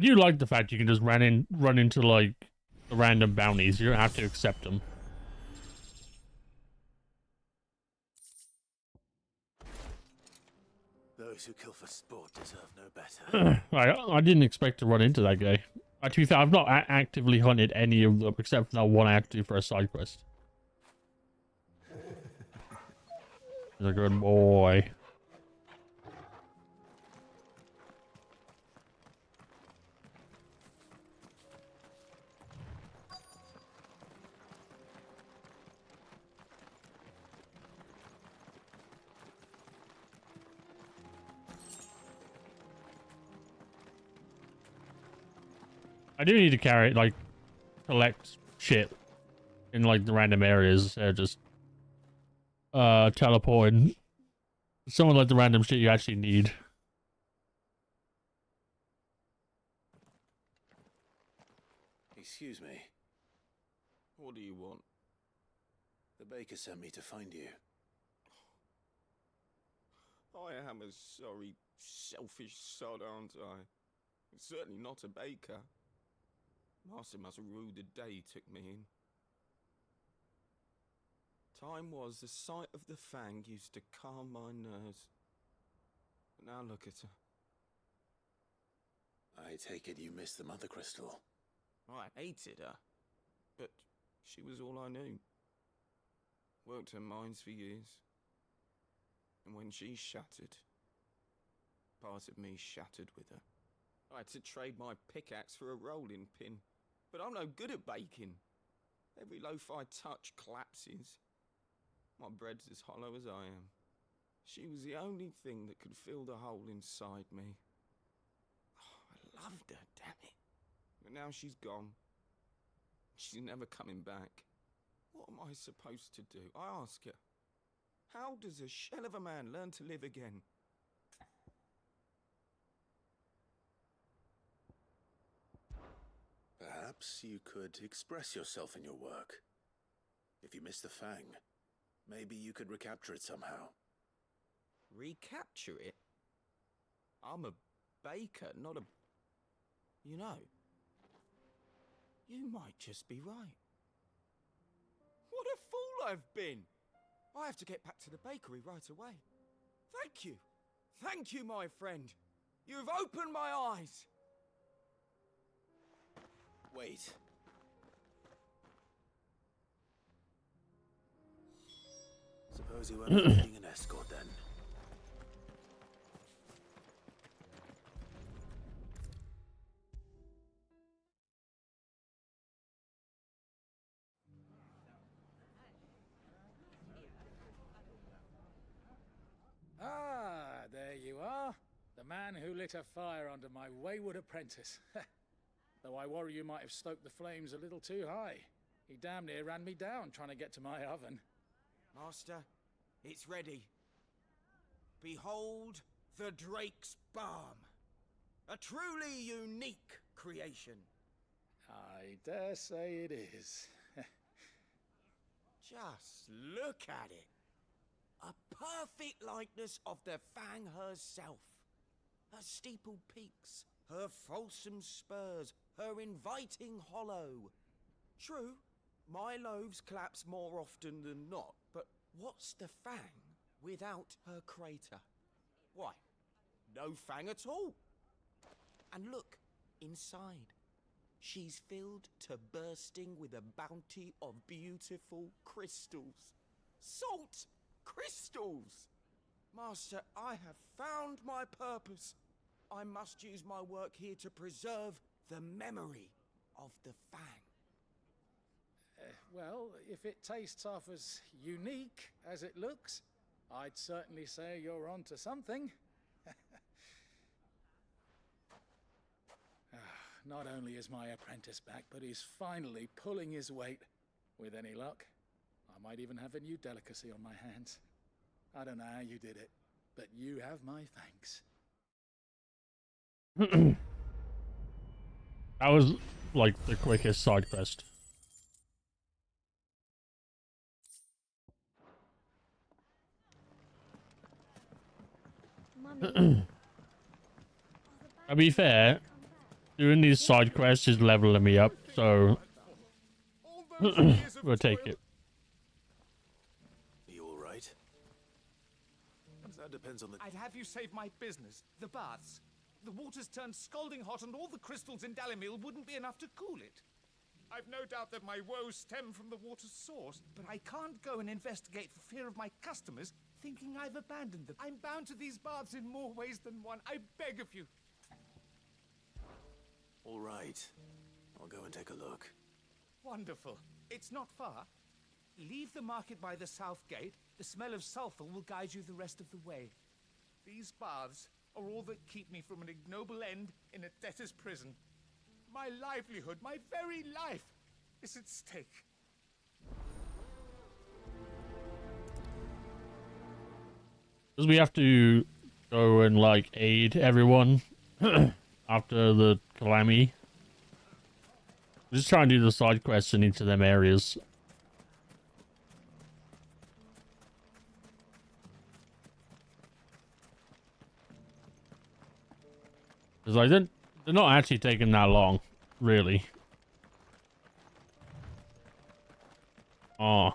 do like the fact you can just run into like the random bounties. You don't have to accept them. Those who kill for sport deserve no better. I didn't expect to run into that guy. To be fair, I've not actively hunted any of them except for that one I had to do for a side quest. He's a good boy. I do need to carry, like, collect shit in, like, the random areas instead of just, teleporting. Some of, like, the random shit you actually need. Excuse me. What do you want? The baker sent me to find you. I am a sorry, selfish sod, aren't I? Certainly not a baker. Master must rue the day he took me in. Time was the sight of the Fang used to calm my nerves. But now look at her. I take it you missed the Mother Crystal. I hated her, but she was all I knew. Worked her mines for years. And when she shattered, part of me shattered with her. I had to trade my pickaxe for a rolling pin, but I'm no good at baking. Every loaf I touch collapses. My bread's as hollow as I am. She was the only thing that could fill the hole inside me. Oh, I loved her, damn it. But now she's gone. She's never coming back. What am I supposed to do? I ask her. How does a shell of a man learn to live again? Perhaps you could express yourself in your work. If you miss the Fang, maybe you could recapture it somehow. Recapture it? I'm a baker, not a... You know, you might just be right. What a fool I've been! I have to get back to the bakery right away. Thank you. Thank you, my friend. You've opened my eyes. Wait. Suppose you weren't needing an escort then. Ah, there you are. The man who lit a fire under my wayward apprentice. Though I worry you might have stoked the flames a little too high. He damn near ran me down trying to get to my oven. Master, it's ready. Behold the Drake's Balm. A truly unique creation. I dare say it is. Just look at it. A perfect likeness of the Fang herself. Her steepled peaks, her fulsome spurs, her inviting hollow. True, my loaves collapse more often than not, but what's the Fang without her crater? Why, no Fang at all. And look, inside. She's filled to bursting with a bounty of beautiful crystals. Salt crystals! Master, I have found my purpose. I must use my work here to preserve the memory of the Fang. Well, if it tastes half as unique as it looks, I'd certainly say you're onto something. Not only is my apprentice back, but he's finally pulling his weight. With any luck, I might even have a new delicacy on my hands. I don't know how you did it, but you have my thanks. That was, like, the quickest side quest. Mummy, To be fair, doing these side quests is leveling me up, so we'll take it. You all right? That depends on the... I'd have you save my business, the baths. The water's turned scalding hot and all the crystals in Dalimil wouldn't be enough to cool it. I've no doubt that my woes stem from the water's source, but I can't go and investigate for fear of my customers thinking I've abandoned them. I'm bound to these baths in more ways than one. I beg of you. All right. I'll go and take a look. Wonderful. It's not far. Leave the market by the south gate. The smell of sulfur will guide you the rest of the way. These baths are all that keep me from an ignoble end in a debtor's prison. My livelihood, my very life, is at stake. Because we have to go and, like, aid everyone after the calamity. Just try and do the side quests in each of them areas. Because like, they're not actually taking that long, really. Oh.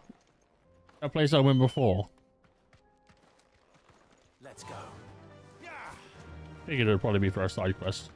That place I went before. Let's go. Figured it'd probably be for a side quest.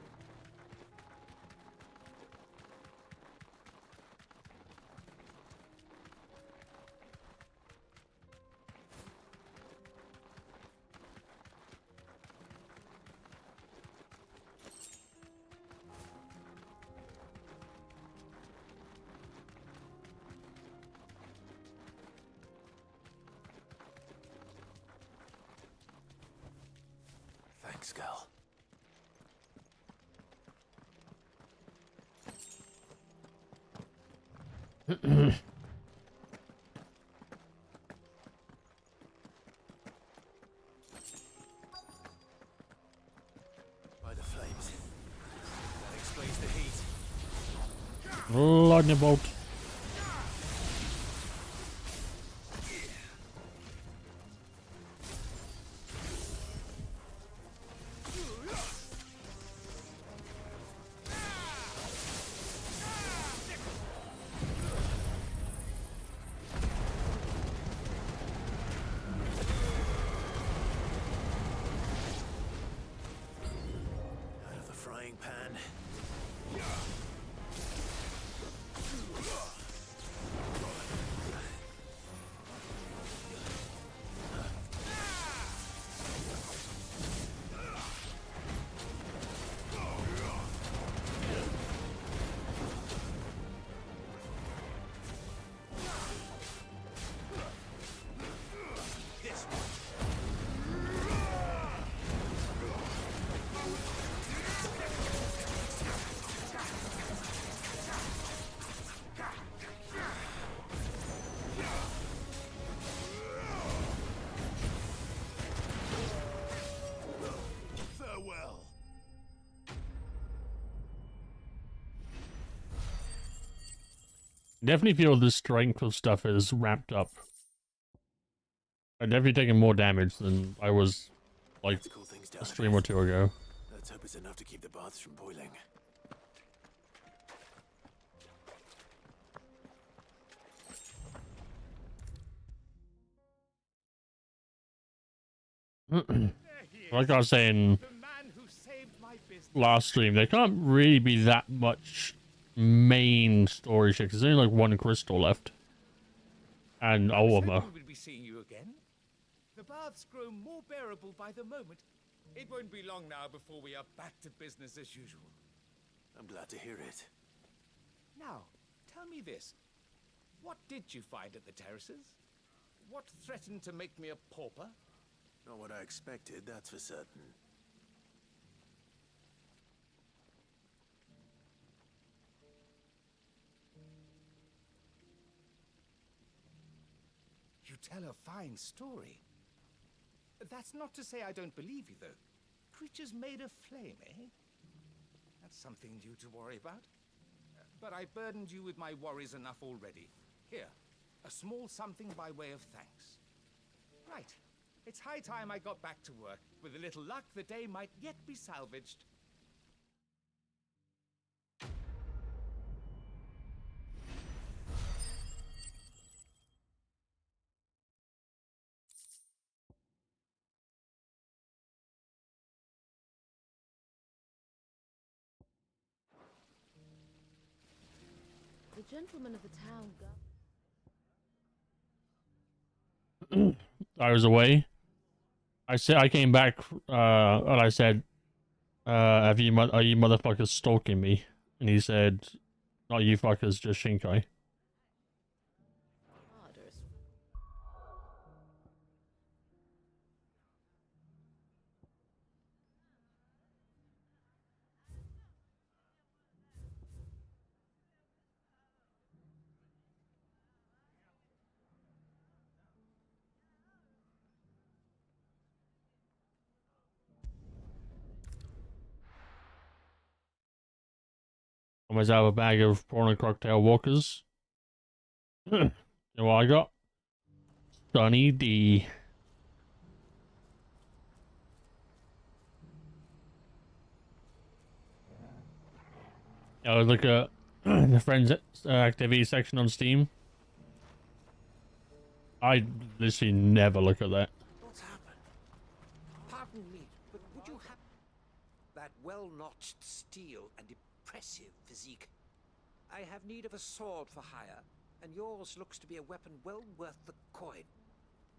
Thanks, girl. By the flames. That explains the heat. Lightning bolt. Out of the frying pan. This one. Farewell. Definitely feel the strength of stuff is ramped up. I'm definitely taking more damage than I was, like, Cool things down a stream or two ago. Let's hope it's enough to keep the baths from boiling. Like I was saying last stream, there can't really be that much main story shit, 'cause there's only like one crystal left. And armor. We'll be seeing you again. The baths grow more bearable by the moment. It won't be long now before we are back to business as usual. I'm glad to hear it. Now, tell me this. What did you find at the terraces? What threatened to make me a pauper? Not what I expected, that's for certain. You tell a fine story. That's not to say I don't believe you, though. Creatures made of flame, eh? That's something new to worry about. But I burdened you with my worries enough already. Here, a small something by way of thanks. Right. It's high time I got back to work. With a little luck, the day might yet be salvaged. gentlemen of the town go. I was away. I came back, and I said, are you motherfuckers stalking me? And he said, not you fuckers, just Shinkai. Almost have a bag of prawn and cocktail walkers. You know what I got? Sunny D. I was look at the friends activity section on Steam. I literally never look at that. What's happened? Pardon me, but would you have that well-notched steel and impressive physique? I have need of a sword for hire, and yours looks to be a weapon well worth the coin.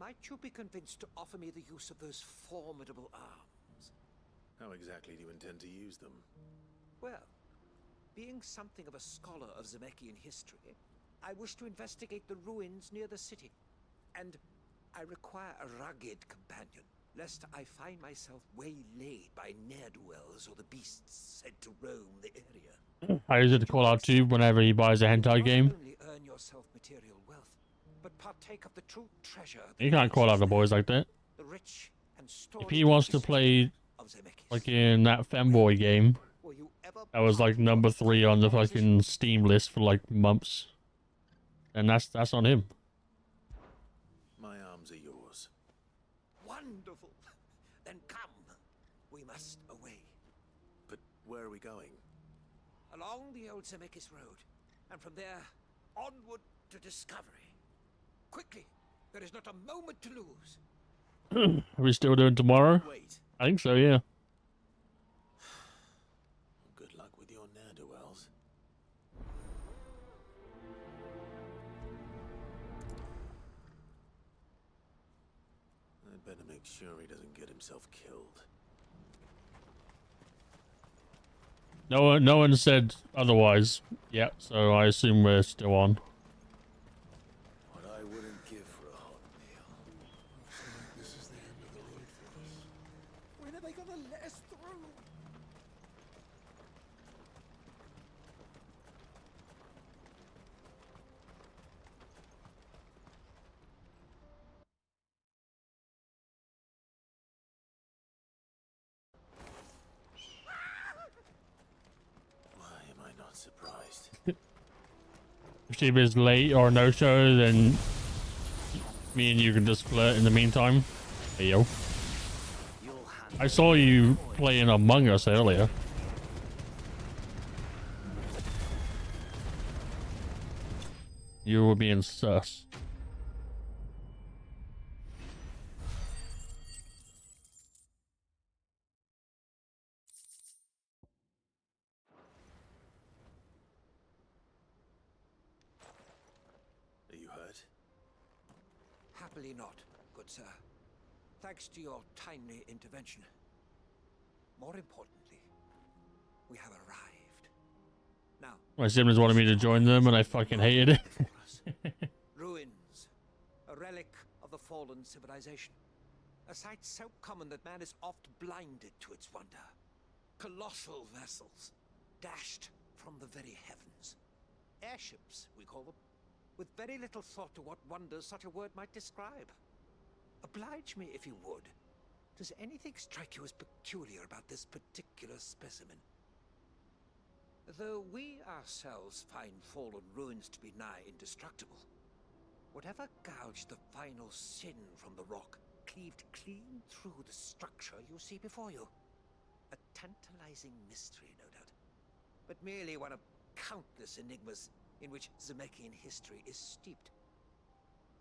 Might you be convinced to offer me the use of those formidable arms? How exactly do you intend to use them? Well, being something of a scholar of Zemeckis history, I wish to investigate the ruins near the city. And I require a rugged companion, lest I find myself waylaid by ne'er-do-wells or the beasts said to roam the area. I use it to call out to whenever he buys a hentai game. Not only earn yourself material wealth, but partake of the true treasure. You can't call out the boys like that. The rich and If he wants to play like in that femboy game, that was like number 3 on the fucking Steam list for like months, and that's on him. My arms are yours. Wonderful. Then come. We must away. But where are we going? Along the old Zemeckis Road, and from there, onward to discovery. Quickly, there is not a moment to lose. Are we still doing tomorrow? Wait. I think so, yeah. Good luck with your ne'er-do-wells. I'd better make sure he doesn't get himself killed. No one said otherwise. Yeah, so I assume we're still on. What I wouldn't give for a hot meal. This is the end of the road for us. When are they gonna let us through? Why am I not surprised? If she is late or no show, then me and you can just flirt in the meantime. Hey yo. I saw you playing Among Us earlier. You were being sus. Are you hurt? Happily not, good sir. Thanks to your timely intervention. More importantly, we have arrived. Now, My siblings wanted me to join them, and I fucking hated it. ruins, a relic of the fallen civilization. A sight so common that man is oft blinded to its wonder. Colossal vessels, dashed from the very heavens. Airships, we call them, with very little thought to what wonders such a word might describe. Oblige me if you would. Does anything strike you as peculiar about this particular specimen? Though we ourselves find fallen ruins to be nigh indestructible, whatever gouged the final sin from the rock cleaved clean through the structure you see before you. A tantalizing mystery, no doubt, but merely one of countless enigmas in which Zemeckis history is steeped.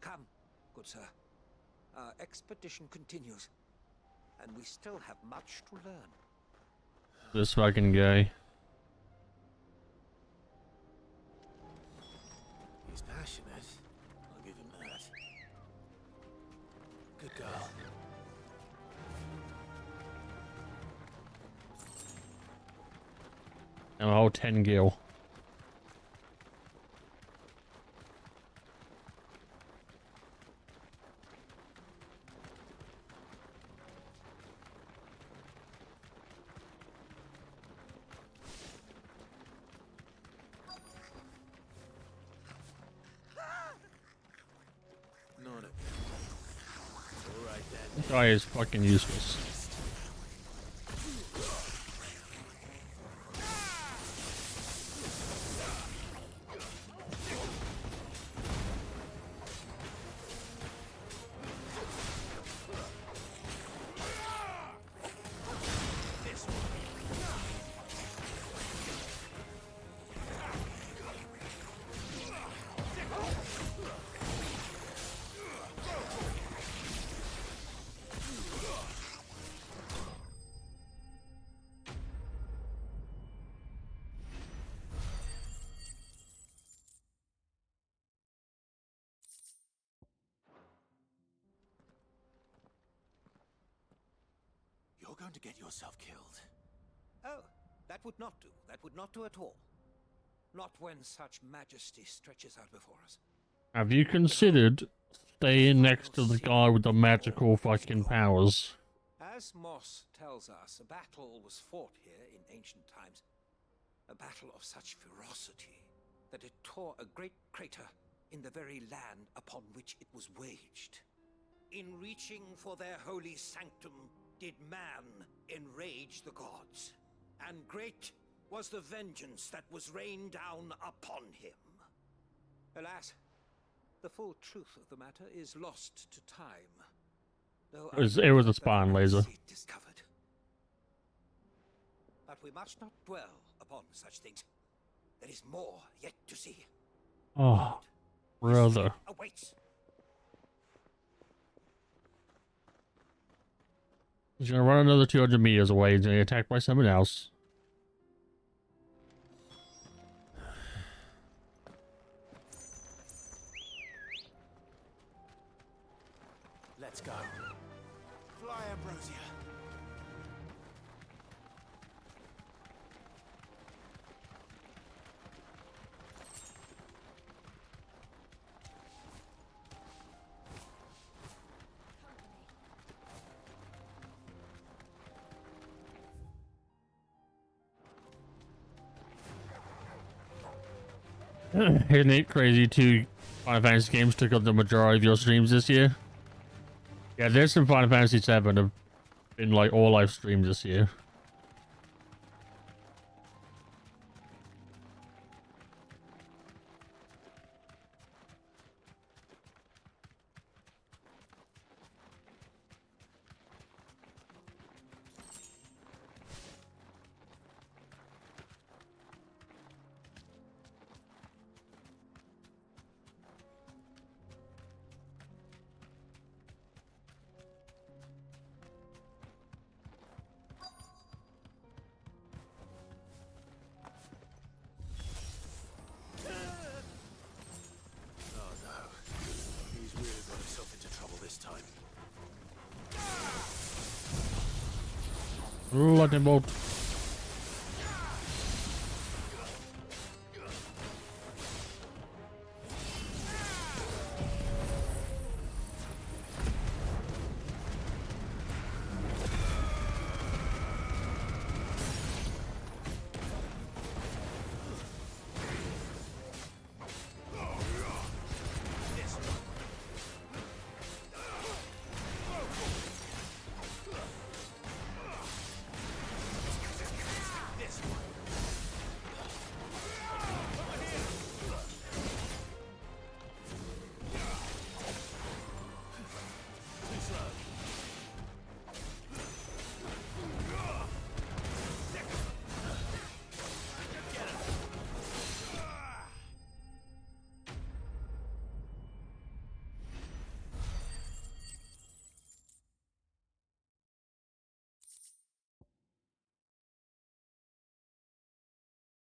Come, good sir. Our expedition continues, and we still have much to learn. This fucking guy. He's passionate. I'll give him that. Good girl. And a whole 10 gil. None of it. All right then. This guy is fucking useless. You're going to get yourself killed. Oh, that would not do. That would not do at all. Not when such majesty stretches out before us. Have you considered staying next to the guy with the magical fucking powers? As Moss tells us, a battle was fought here in ancient times. A battle of such ferocity that it tore a great crater in the very land upon which it was waged. In reaching for their holy sanctum, did man enrage the gods, and great was the vengeance that was rained down upon him. Alas, the full truth of the matter is lost to time. Though It was a spawn laser. discovered. But we must not dwell upon such things. There is more yet to see. Oh, brother. Awaits. He's gonna run another 200 meters away. He's gonna get attacked by someone else. Let's go. Fly, Ambrosia. Isn't it crazy? 2 Final Fantasy games took up the majority of your streams this year. Yeah, there's some Final Fantasy 7 have been like all live streams this year. Lightning bolt.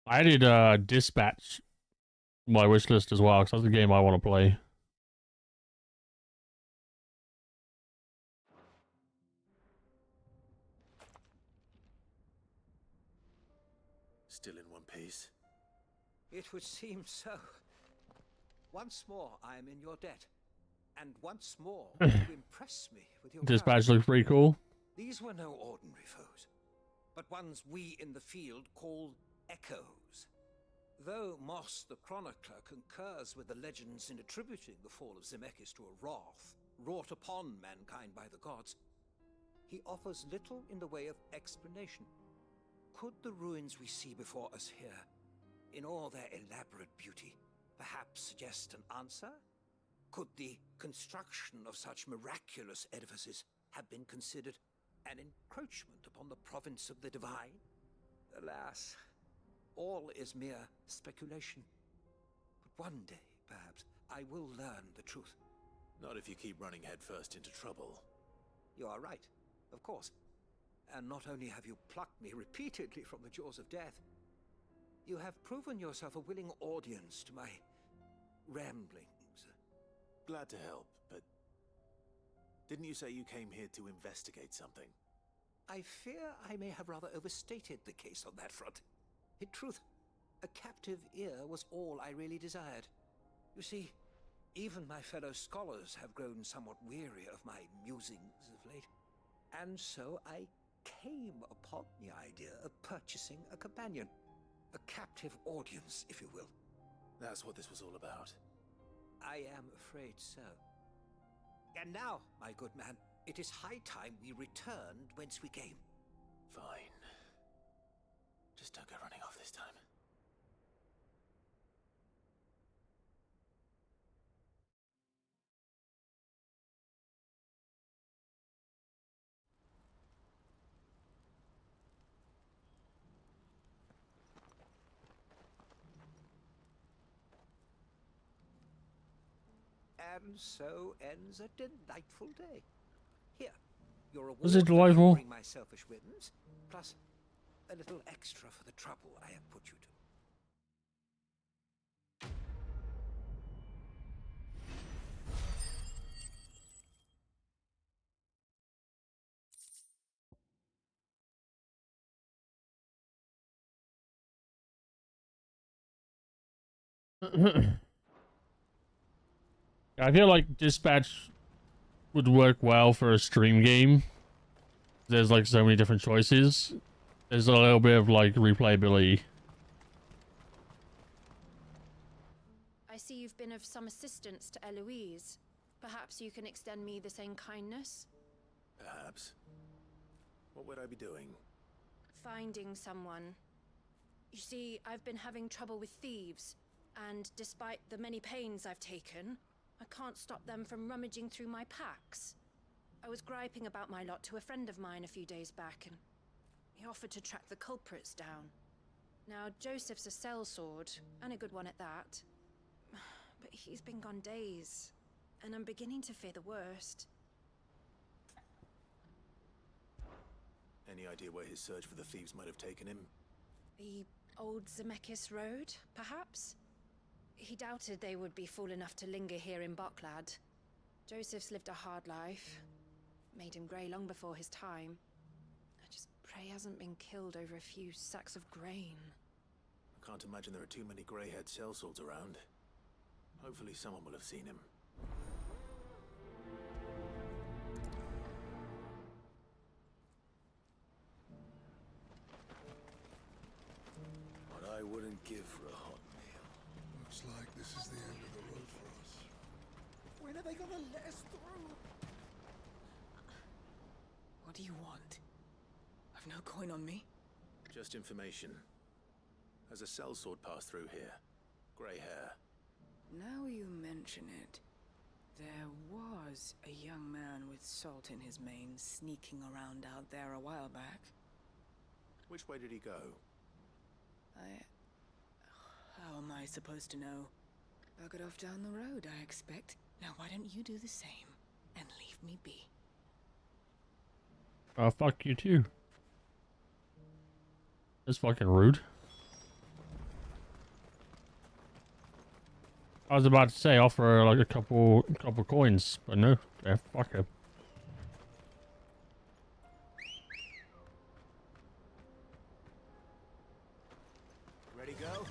I did dispatch my wish list as well, because that's the game I want to play. Still in one piece? It would seem so. Once more, I am in your debt. And once more, you impress me with your Dispatch courage. looks pretty cool. These were no ordinary foes, but ones we in the field call echoes. Though Moss the Chronicler concurs with the legends in attributing the fall of Zemeckis to a wrath wrought upon mankind by the gods, he offers little in the way of explanation. Could the ruins we see before us here, in all their elaborate beauty, perhaps suggest an answer? Could the construction of such miraculous edifices have been considered an encroachment upon the province of the divine? Alas, all is mere speculation. But one day, perhaps, I will learn the truth. Not if you keep running headfirst into trouble. You are right, of course. And not only have you plucked me repeatedly from the jaws of death, you have proven yourself a willing audience to my ramblings. Glad to help, but didn't you say you came here to investigate something? I fear I may have rather overstated the case on that front. In truth, a captive ear was all I really desired. You see, even my fellow scholars have grown somewhat weary of my musings of late. And so I came upon the idea of purchasing a companion. A captive audience, if you will. That's what this was all about. I am afraid so. And now, my good man, it is high time we returned whence we came. Fine. Just don't go running off this time. And so ends a delightful day. Here, your reward Was it for delightful? humoring my selfish whims, plus a little extra for the trouble I have put you to. I feel like Dispatch would work well for a stream game. There's like so many different choices. There's a little bit of like replayability. I see you've been of some assistance to Eloise. Perhaps you can extend me the same kindness? Perhaps. What would I be doing? Finding someone. You see, I've been having trouble with thieves, and despite the many pains I've taken, I can't stop them from rummaging through my packs. I was griping about my lot to a friend of mine a few days back, and he offered to track the culprits down. Now, Joseph's a sellsword, and a good one at that. But he's been gone days, and I'm beginning to fear the worst. Any idea where his search for the thieves might have taken him? The old Zemeckis Road, perhaps? He doubted they would be fool enough to linger here in Boklad. Joseph's lived a hard life. Made him grey long before his time. I just pray he hasn't been killed over a few sacks of grain. I can't imagine there are too many grey-haired sellswords around. Hopefully someone will have seen him. What I wouldn't give for a hot meal. Looks like this is the end of the road for us. When are they gonna let us through? What do you want? I've no coin on me. Just information. Has a sellsword passed through here? Grey hair. Now you mention it, there was a young man with salt in his mane sneaking around out there a while back. Which way did he go? How am I supposed to know? Buggered off down the road, I expect. Now why don't you do the same and leave me be? Oh, fuck you too. That's fucking rude. I was about to say offer her like a couple coins, but no, yeah, fuck her. Ready, go?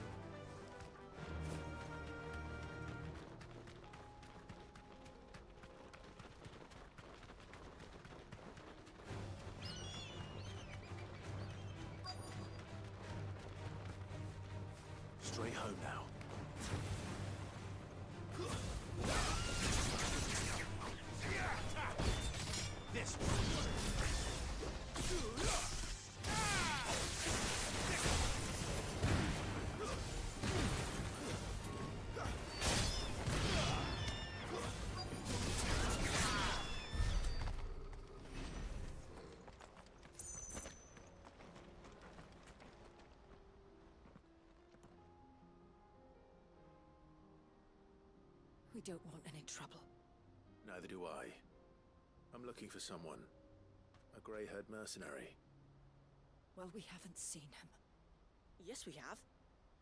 Straight home now. This We don't want any trouble. Neither do I. I'm looking for someone. A grey-haired mercenary. Well, we haven't seen him. Yes, we have.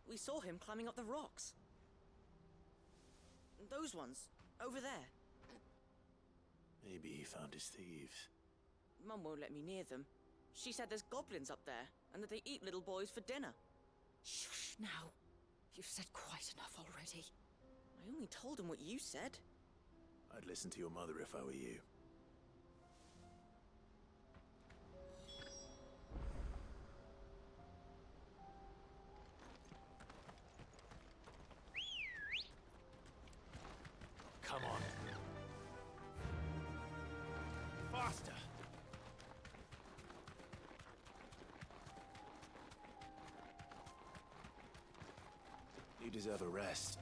We saw him climbing up the rocks. Those ones, over there. Maybe he found his thieves. Mum won't let me near them. She said there's goblins up there, and that they eat little boys for dinner. Shush now. You've said quite enough already. I only told him what you said. I'd listen to your mother if I were you. Come on. Faster! You deserve a rest.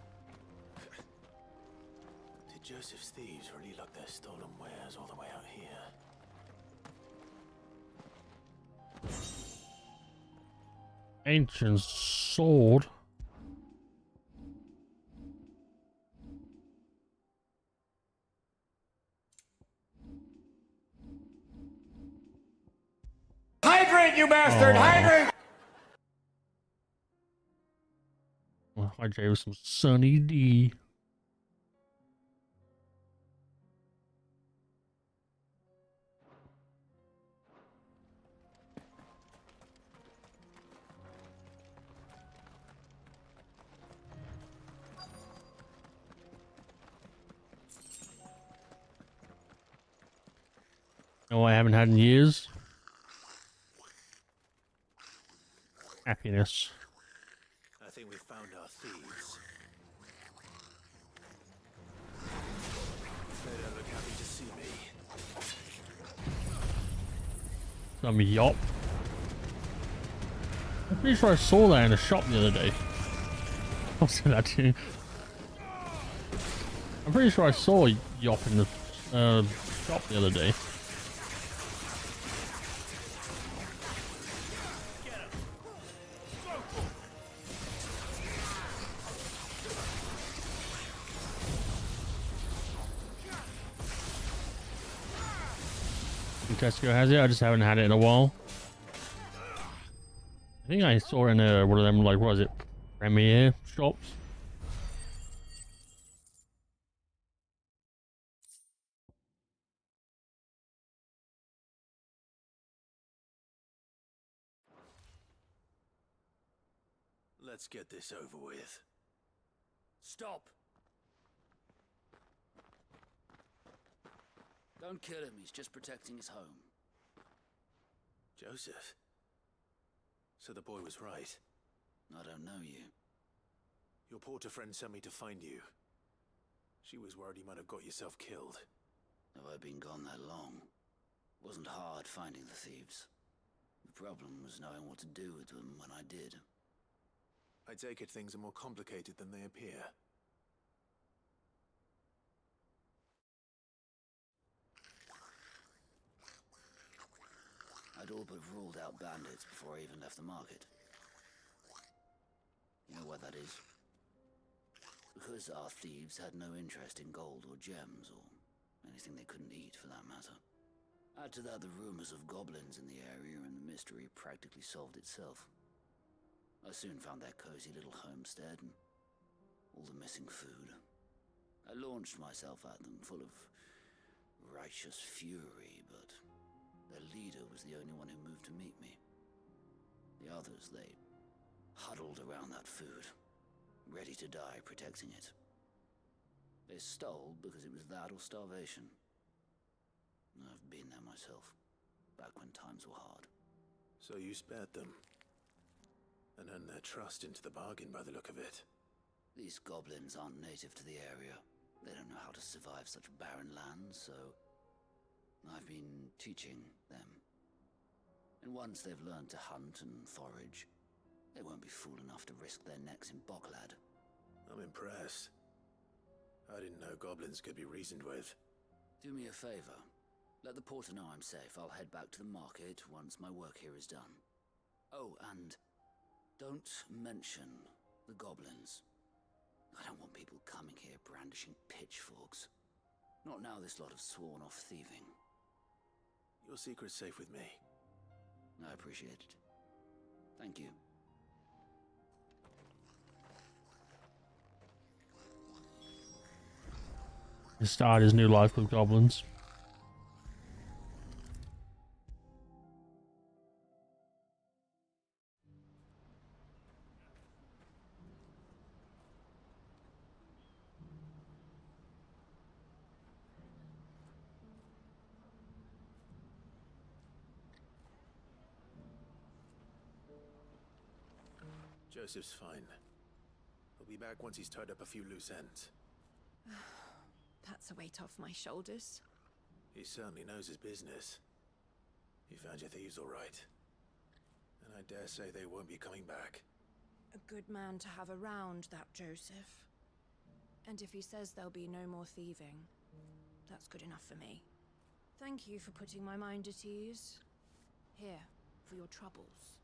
Did Joseph's thieves really lug their stolen wares all the way out here? Ancient sword. Hydrate, you bastard! Oh. Hydrate! Well, I gave some Sunny D. No, I haven't had in years. Happiness. I think we've found our thieves. They don't look happy to see me. Some yop. I'm pretty sure I saw that in a shop the other day. I'll say that to you. I'm pretty sure I saw yop in the shop the other day. Tesco has it. I just haven't had it in a while. I think I saw it in one of them, like, what was it, Premier shops. Let's get this over with. Stop! Don't kill him, he's just protecting his home. Joseph? So the boy was right. I don't know you. Your porter friend sent me to find you. She was worried you might have got yourself killed. Have I been gone that long? Wasn't hard finding the thieves. The problem was knowing what to do with them when I did. I take it things are more complicated than they appear. I'd all but ruled out bandits before I even left the market. You know what that is? Because our thieves had no interest in gold or gems, or anything they couldn't eat for that matter. Add to that the rumors of goblins in the area, and the mystery practically solved itself. I soon found their cozy little homestead, and all the missing food. I launched myself at them, full of righteous fury, but their leader was the only one who moved to meet me. The others, they huddled around that food, ready to die protecting it. They stole because it was that or starvation. I've been there myself, back when times were hard. So you spared them, and earned their trust into the bargain by the look of it. These goblins aren't native to the area. They don't know how to survive such barren lands, so I've been teaching them. And once they've learned to hunt and forage, they won't be fool enough to risk their necks in Boklad. I'm impressed. I didn't know goblins could be reasoned with. Do me a favor. Let the porter know I'm safe. I'll head back to the market once my work here is done. Oh, and don't mention the goblins. I don't want people coming here brandishing pitchforks. Not now this lot have sworn off thieving. Your secret's safe with me. I appreciate it. Thank you. To start his new life with goblins. Joseph's fine. He'll be back once he's tied up a few loose ends. That's a weight off my shoulders. He certainly knows his business. He found your thieves all right. And I dare say they won't be coming back. A good man to have around, that Joseph. And if he says there'll be no more thieving, that's good enough for me. Thank you for putting my mind at ease. Here, for your troubles.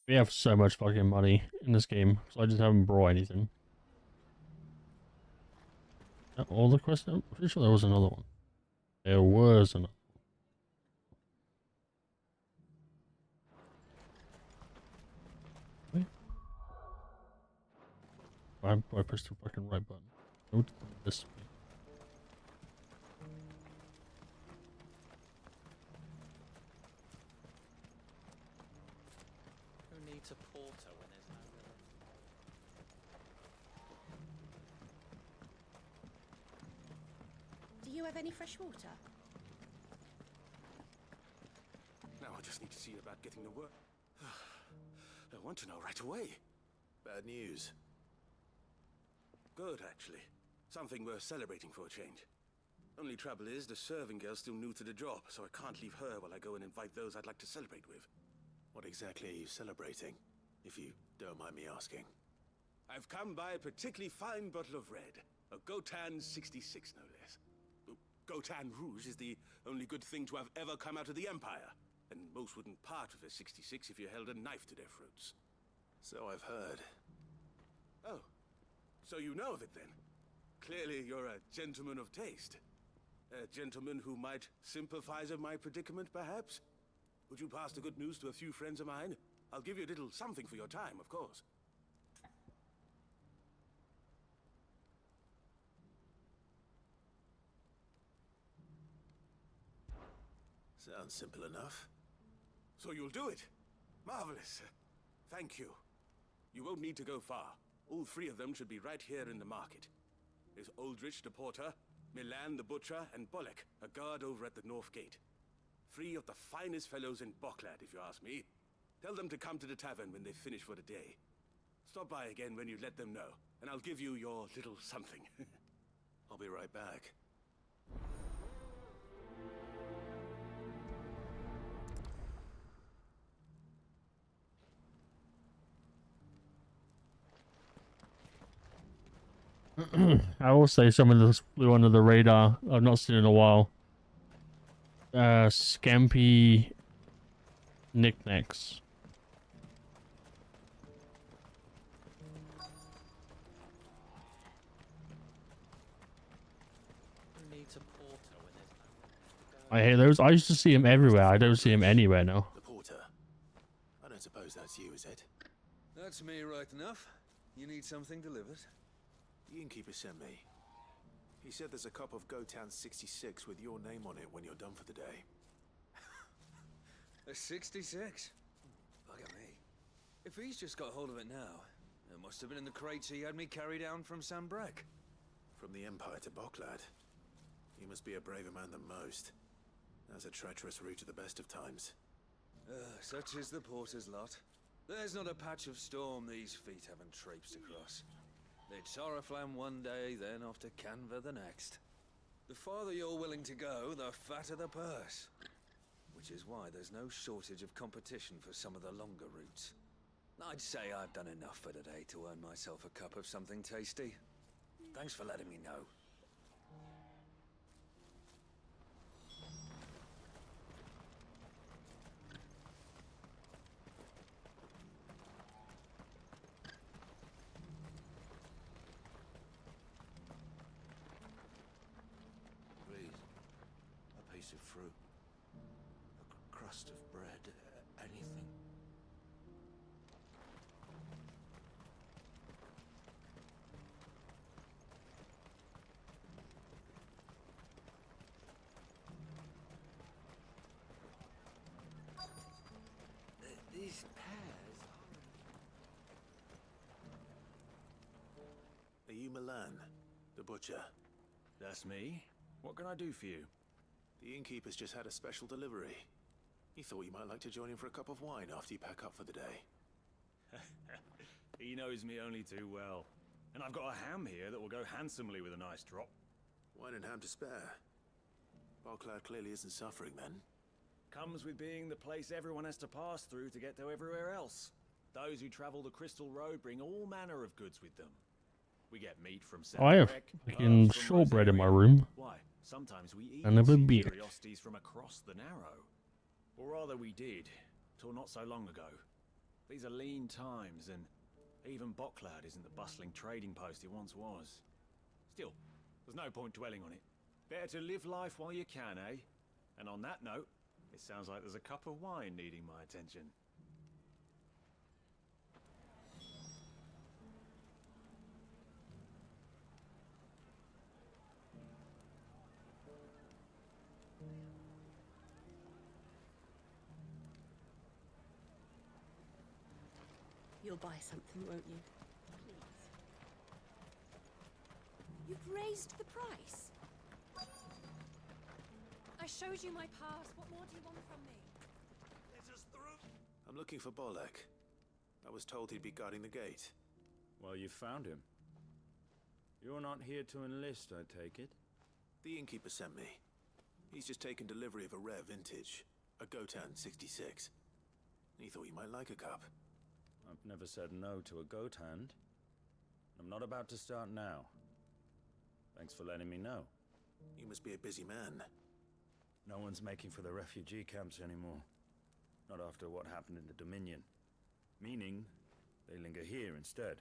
We have so much fucking money in this game, so I just haven't brought anything. All the quests? I'm pretty sure there was another one. There was another. Wait. I pressed the fucking right button. Note this. To porter when there's no Do you have any fresh water? Now I just need to see about getting to work. I want to know right away. Bad news. Good, actually. Something worth celebrating for a change. Only trouble is, the serving girl's still new to the job, so I can't leave her while I go and invite those I'd like to celebrate with. What exactly are you celebrating, if you don't mind me asking? I've come by a particularly fine bottle of red. A Gotan 66, no less. Gotan Rouge is the only good thing to have ever come out of the Empire. And most wouldn't part with a 66 if you held a knife to their throats. So I've heard. Oh, so you know of it then? Clearly you're a gentleman of taste. A gentleman who might sympathize with my predicament, perhaps? Would you pass the good news to a few friends of mine? I'll give you a little something for your time, of course. Sounds simple enough. So you'll do it? Marvelous. Thank you. You won't need to go far. All three of them should be right here in the market. There's Aldrich the porter, Milan the butcher, and Bolek, a guard over at the north gate. Three of the finest fellows in Boklad, if you ask me. Tell them to come to the tavern when they finish for the day. Stop by again when you let them know, and I'll give you your little something. I'll be right back. I will say some of this flew under the radar. I've not seen in a while. Scampy knickknacks. I hate those. I used to see him everywhere. I don't see him anywhere now. The porter. I don't suppose that's you, is it? That's me right enough. You need something delivered? The innkeeper sent me. He said there's a cup of Gotan 66 with your name on it when you're done for the day. A 66? Bugger me. If he's just got hold of it now, it must have been in the crates he had me carry down from Sambrek. From the Empire to Boklad. You must be a braver man than most. That's a treacherous route at the best of times. Such is the porter's lot. There's not a patch of storm these feet haven't traipsed across. It's Oriflamme one day, then off to Canva the next. The farther you're willing to go, the fatter the purse. Which is why there's no shortage of competition for some of the longer routes. I'd say I've done enough for today to earn myself a cup of something tasty. Thanks for letting me know. A piece of fruit. A crust of bread. Anything. These pears Are you Milan, the butcher? That's me. What can I do for you? The innkeeper's just had a special delivery. He thought you might like to join him for a cup of wine after you pack up for the day. He knows me only too well. And I've got a ham here that will go handsomely with a nice drop. Wine and ham to spare. Boklad clearly isn't suffering then. Comes with being the place everyone has to pass through to get to everywhere else. Those who travel the Crystal Road bring all manner of goods with them. We get meat from Oh, I have Sambrek, fucking herbs from shortbread in my Rosaria. room. Why, sometimes we eat And a and see beer. curiosities from across the Narrow. Or rather we did, till not so long ago. These are lean times, and even Boklad isn't the bustling trading post it once was. Still, there's no point dwelling on it. Better to live life while you can, eh? And on that note, it sounds like there's a cup of wine needing my attention. You'll buy something, won't you? Please. You've raised the price. I showed you my pass. What more do you want from me? Let us through. I'm looking for Bolek. I was told he'd be guarding the gate. Well, you found him. You're not here to enlist, I take it? The innkeeper sent me. He's just taken delivery of a rare vintage, a Gotan 66. He thought you might like a cup. I've never said no to a goat hand. I'm not about to start now. Thanks for letting me know. You must be a busy man. No one's making for the refugee camps anymore. Not after what happened in the Dominion. Meaning, they linger here instead.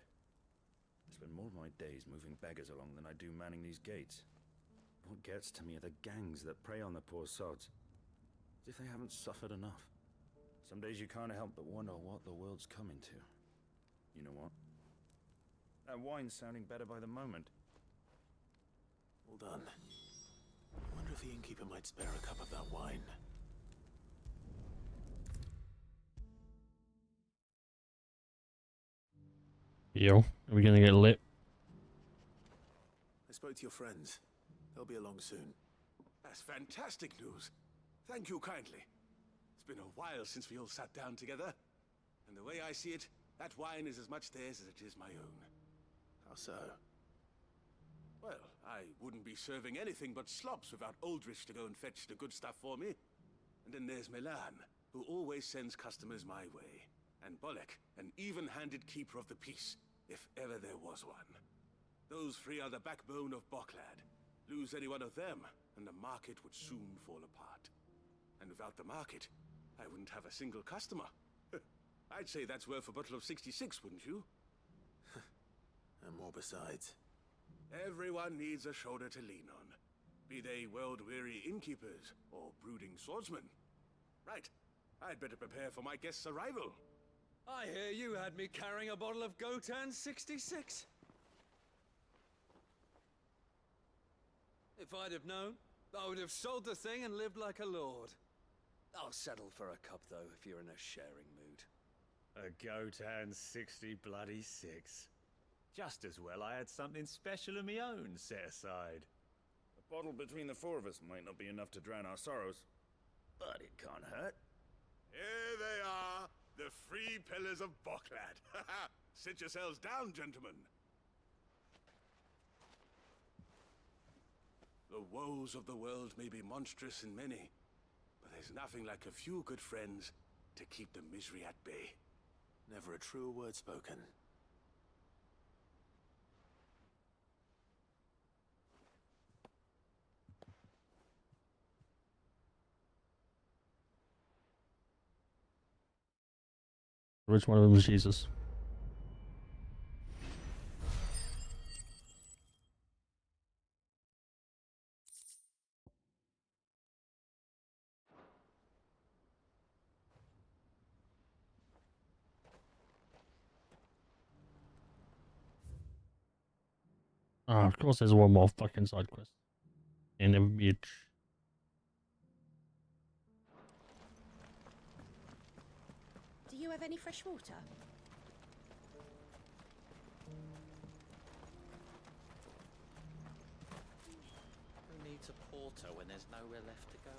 I spend more of my days moving beggars along than I do manning these gates. What gets to me are the gangs that prey on the poor sods. As if they haven't suffered enough. Some days you can't help but wonder what the world's coming to. You know what? That wine's sounding better by the moment. Well done. I wonder if the innkeeper might spare a cup of that wine. Yo, are we gonna get lit? I spoke to your friends. They'll be along soon. That's fantastic news. Thank you kindly. It's been a while since we all sat down together. And the way I see it, that wine is as much theirs as it is my own. How so? Well, I wouldn't be serving anything but slops without Aldrich to go and fetch the good stuff for me. And then there's Milan, who always sends customers my way. And Bolek, an even-handed keeper of the peace, if ever there was one. Those three are the backbone of Boklad. Lose any one of them, and the market would soon fall apart. And without the market, I wouldn't have a single customer. I'd say that's worth a bottle of 66, wouldn't you? And more besides. Everyone needs a shoulder to lean on. be they world-weary innkeepers or brooding swordsmen. Right, I'd better prepare for my guest's arrival. I hear you had me carrying a bottle of Gotan 66. If I'd have known, I would have sold the thing and lived like a lord. I'll settle for a cup, though, if you're in a sharing mood. A Gotan 60 bloody 6. Just as well I had something special of my own set aside. A bottle between the four of us might not be enough to drown our sorrows, but it can't hurt. Here they are, the free pillars of Boklad. Sit yourselves down, gentlemen. The woes of the world may be monstrous and many, but there's nothing like a few good friends to keep the misery at bay. Never a true word spoken. Which one of them is Jesus? Oh, of course there's one more fucking side quest. And it would be Do you have any fresh water? Who needs a porter when there's nowhere left to go?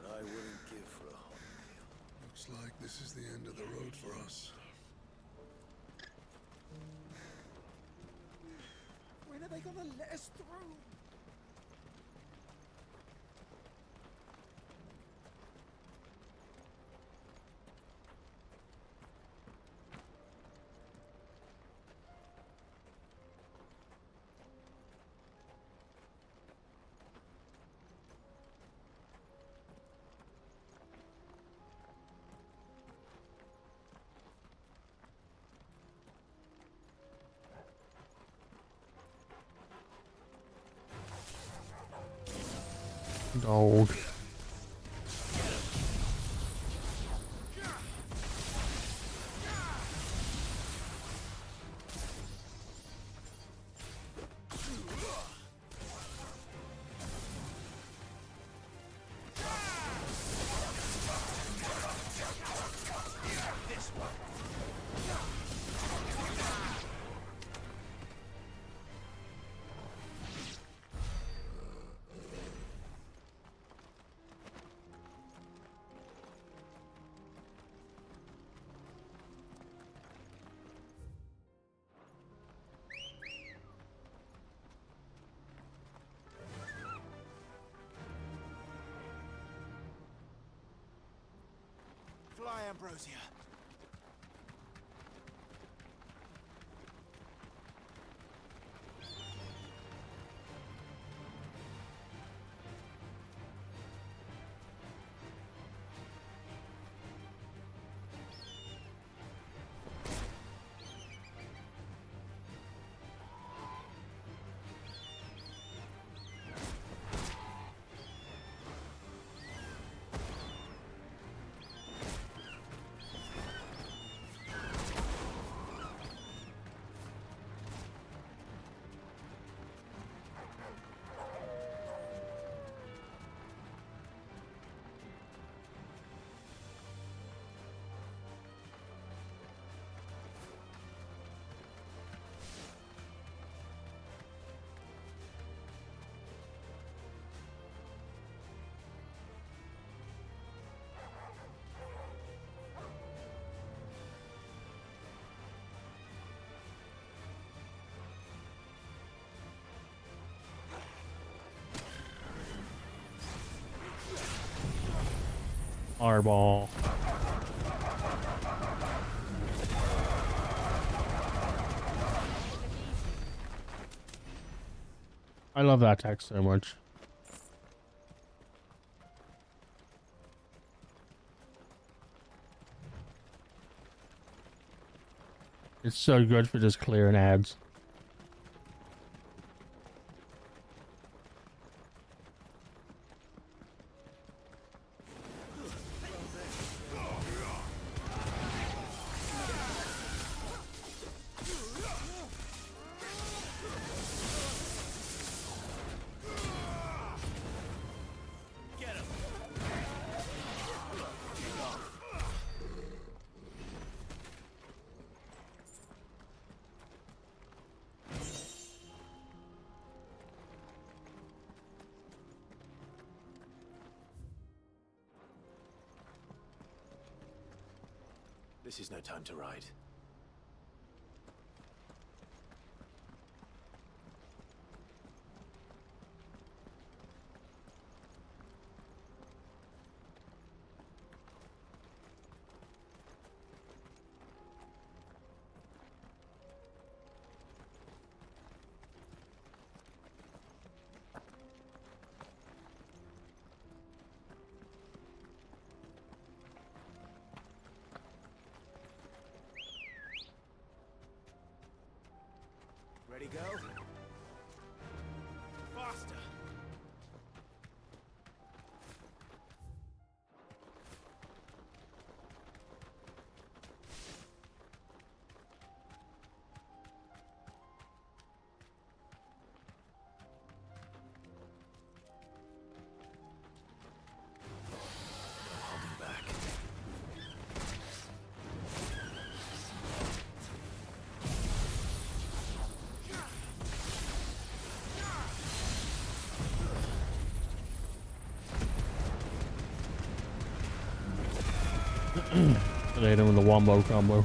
What I wouldn't give for a hot meal. Looks like this is the end of the road for us. When are they gonna let us through? dog. Fly, Ambrosia. Fireball. I love that attack so much. It's so good for just clearing ads. This is no time to ride. Ready, go? Faster! Holding back. They hit him with the wombo combo.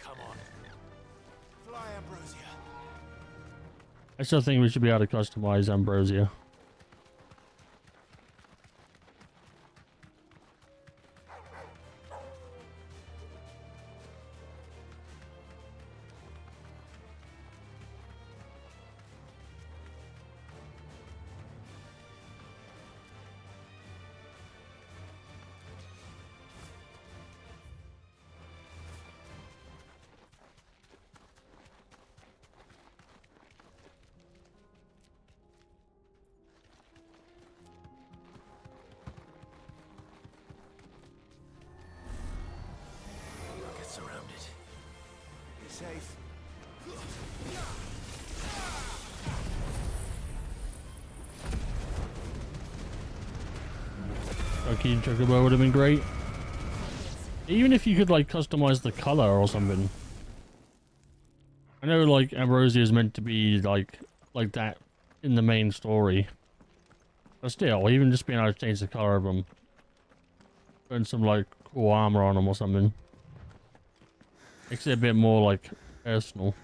Come on. Fly, Ambrosia. I still think we should be able to customize Ambrosia. Get surrounded. Be safe. King Chocobo would have been great. Even if you could like customize the color or something. I know like Ambrosia is meant to be like that in the main story. But still, even just being able to change the color of them. Putting some like cool armor on them or something. Makes it a bit more like personal.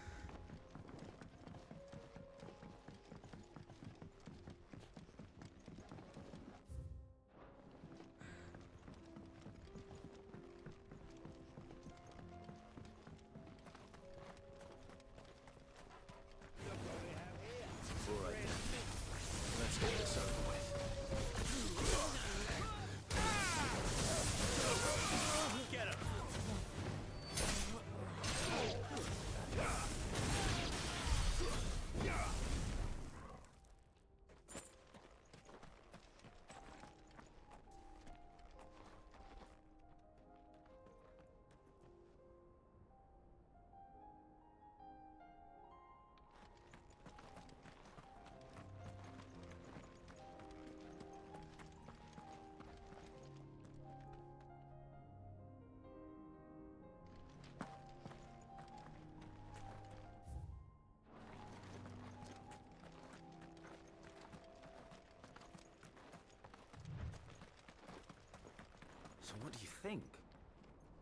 So what do you think?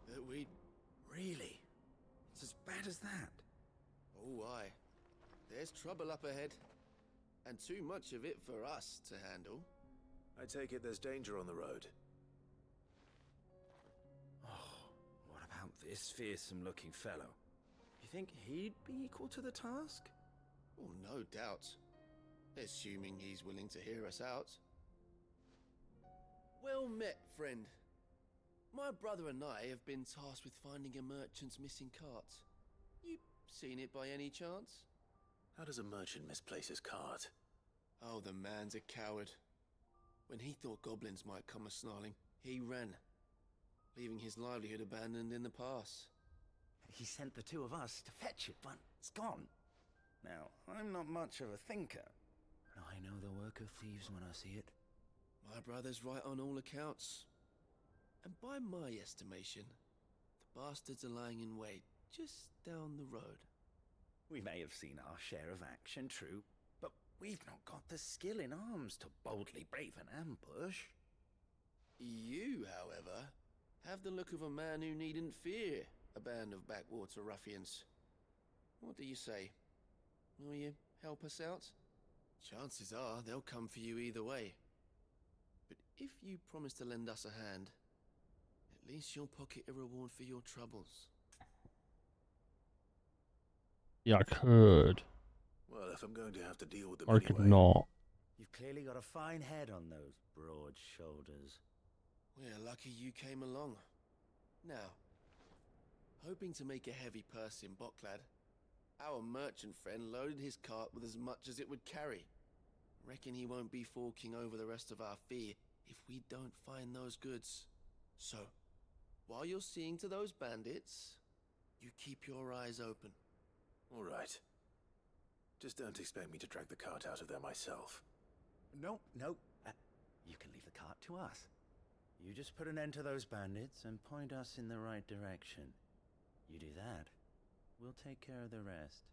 That we... Really? It's as bad as that? Oh, aye. There's trouble up ahead. And too much of it for us to handle. I take it there's danger on the road. Oh, what about this fearsome-looking fellow? You think he'd be equal to the task? Oh, no doubt. Assuming he's willing to hear us out. Well met, friend. My brother and I have been tasked with finding a merchant's missing cart. You seen it by any chance? How does a merchant misplace his cart? Oh, the man's a coward. When he thought goblins might come a-snarling, he ran, leaving his livelihood abandoned in the pass. He sent the two of us to fetch it, but it's gone. Now, I'm not much of a thinker, but I know the work of thieves when I see it. My brother's right on all accounts. And by my estimation, the bastards are lying in wait just down the road. We may have seen our share of action, true, but we've not got the skill in arms to boldly brave an ambush. You, however, have the look of a man who needn't fear a band of backwater ruffians. What do you say? Will you help us out? Chances are they'll come for you either way. But if you promise to lend us a hand, at least you'll pocket a reward for your troubles. Yeah, I could. Well, if I'm going to have to deal with them Or I could anyway. not. You've clearly got a fine head on those broad shoulders. We're lucky you came along. Now, hoping to make a heavy purse in Boklad, our merchant friend loaded his cart with as much as it would carry. Reckon he won't be forking over the rest of our fee if we don't find those goods. So, while you're seeing to those bandits, you keep your eyes open. All right. Just don't expect me to drag the cart out of there myself. No. You can leave the cart to us. You just put an end to those bandits and point us in the right direction. You do that, we'll take care of the rest.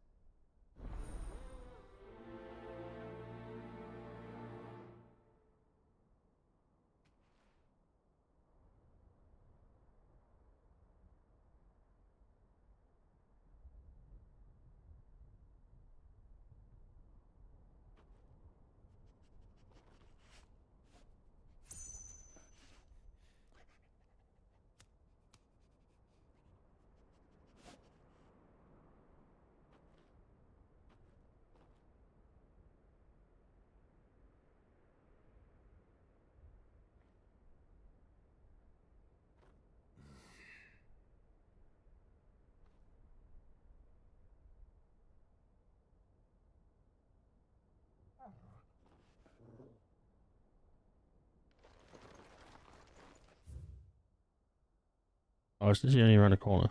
Oh, it's just only around the corner.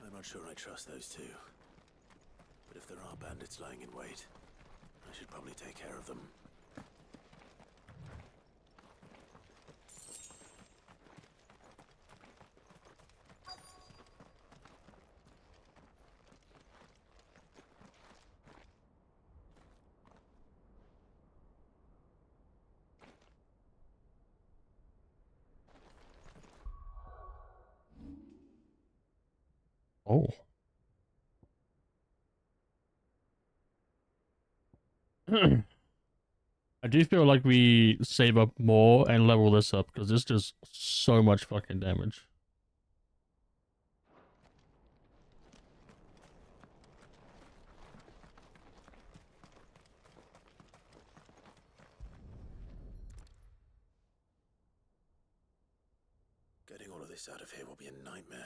I'm not sure I trust those two. But if there are bandits lying in wait, I should probably take care of them. Oh. I do feel like we save up more and level this up because this does so much fucking damage. Getting all of this out of here will be a nightmare.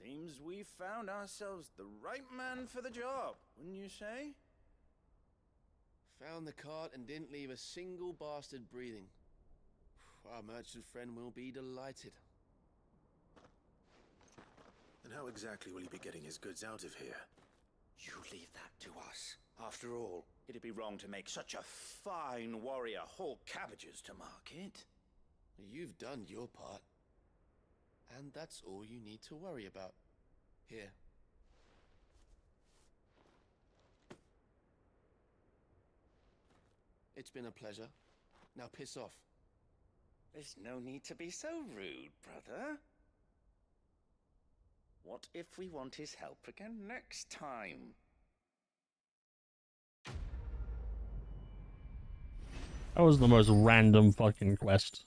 Seems we found ourselves the right man for the job, wouldn't you say? Found the cart and didn't leave a single bastard breathing. Our merchant friend will be delighted. And how exactly will he be getting his goods out of here? You leave that to us. After all, it'd be wrong to make such a fine warrior haul cabbages to market. You've done your part. And that's all you need to worry about. Here. It's been a pleasure. Now piss off. There's no need to be so rude, brother. What if we want his help again next time? That was the most random fucking quest.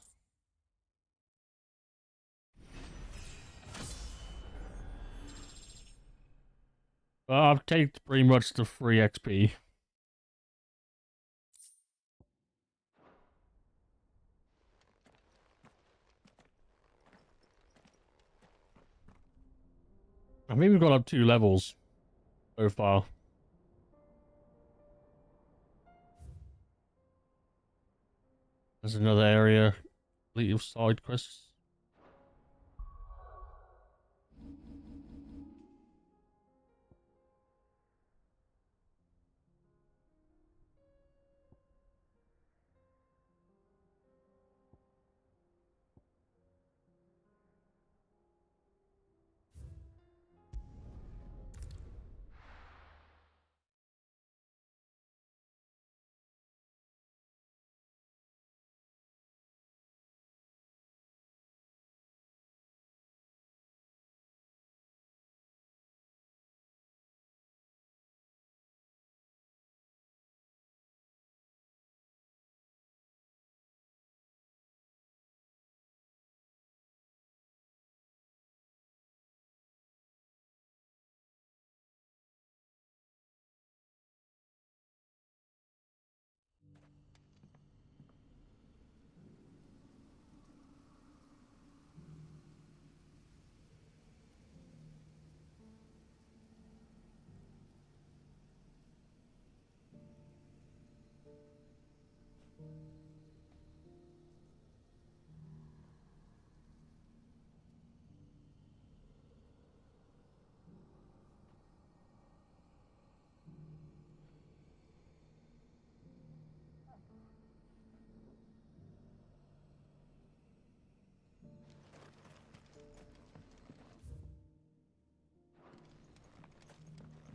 But I've taken pretty much the free XP. I think we've got up 2 levels so far. There's another area complete of side quests.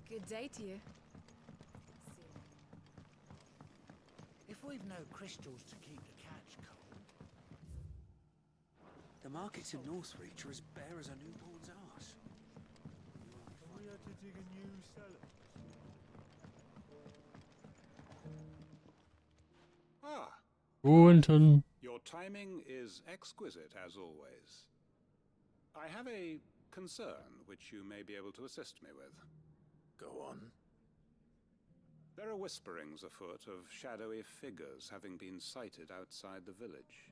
Good day to you. If we've no crystals to keep the cats cold, the markets in Northreach are as bare as a newborn's arse. If we had to dig a new cellar. Ah, Warrington. your timing is exquisite, as always. I have a concern which you may be able to assist me with. Go on. There are whisperings afoot of shadowy figures having been sighted outside the village.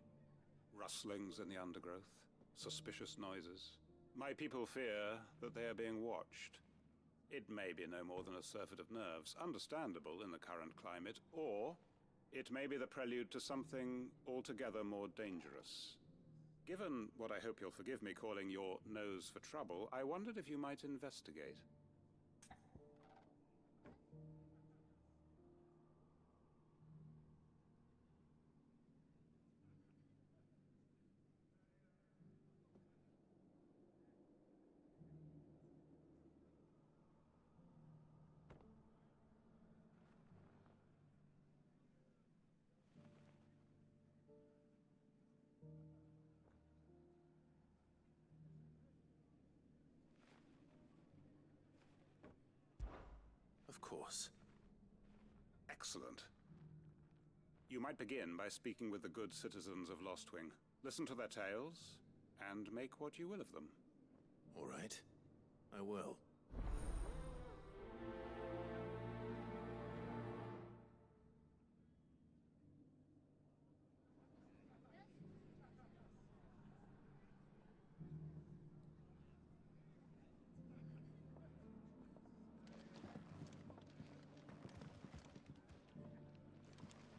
Rustlings in the undergrowth, suspicious noises. My people fear that they are being watched. It may be no more than a surfeit of nerves, understandable in the current climate, or it may be the prelude to something altogether more dangerous. Given what I hope you'll forgive me calling your nose for trouble, I wondered if you might investigate. Of course. Excellent. You might begin by speaking with the good citizens of Lostwing. Listen to their tales, and make what you will of them. All right. I will.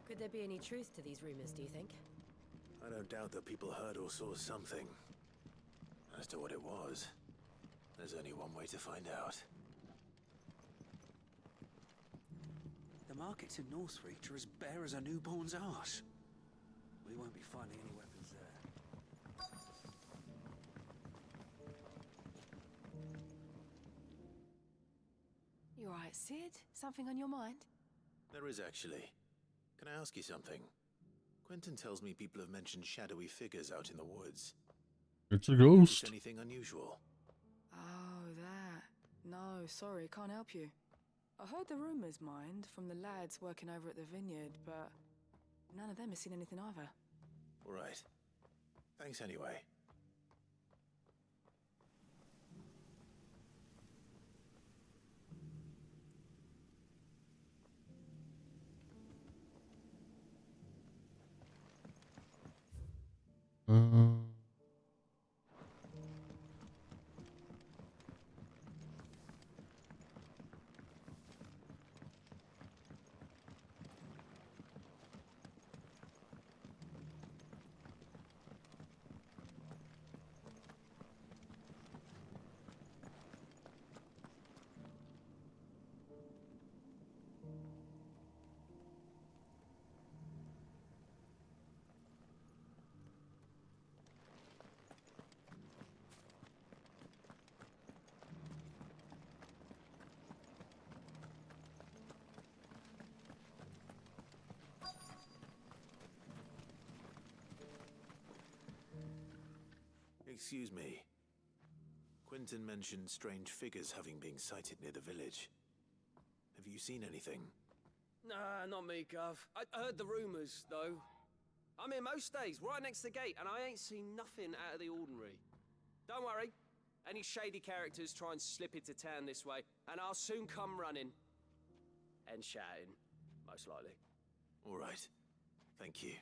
Could there be any truth to these rumors, do you think? I don't doubt that people heard or saw something. As to what it was, there's only one way to find out. The markets in Northreach are as bare as a newborn's arse. We won't be finding any weapons there. You alright, Sid? Something on your mind? There is actually. Can I ask you something? Quentin tells me people have mentioned shadowy figures out in the woods. It's a ghost. Anything unusual? Oh, that. No, sorry, can't help you. I heard the rumours, mind, from the lads working over at the vineyard, but none of them has seen anything either. All right. Thanks anyway. Excuse me. Quentin mentioned strange figures having been sighted near the village. Have you seen anything? Nah, not me, Gov. I heard the rumours, though. I'm here most days, right next to the gate, and I ain't seen nothing out of the ordinary. Don't worry. Any shady characters try and slip into town this way, and I'll soon come running. And shouting, most likely. All right. Thank you.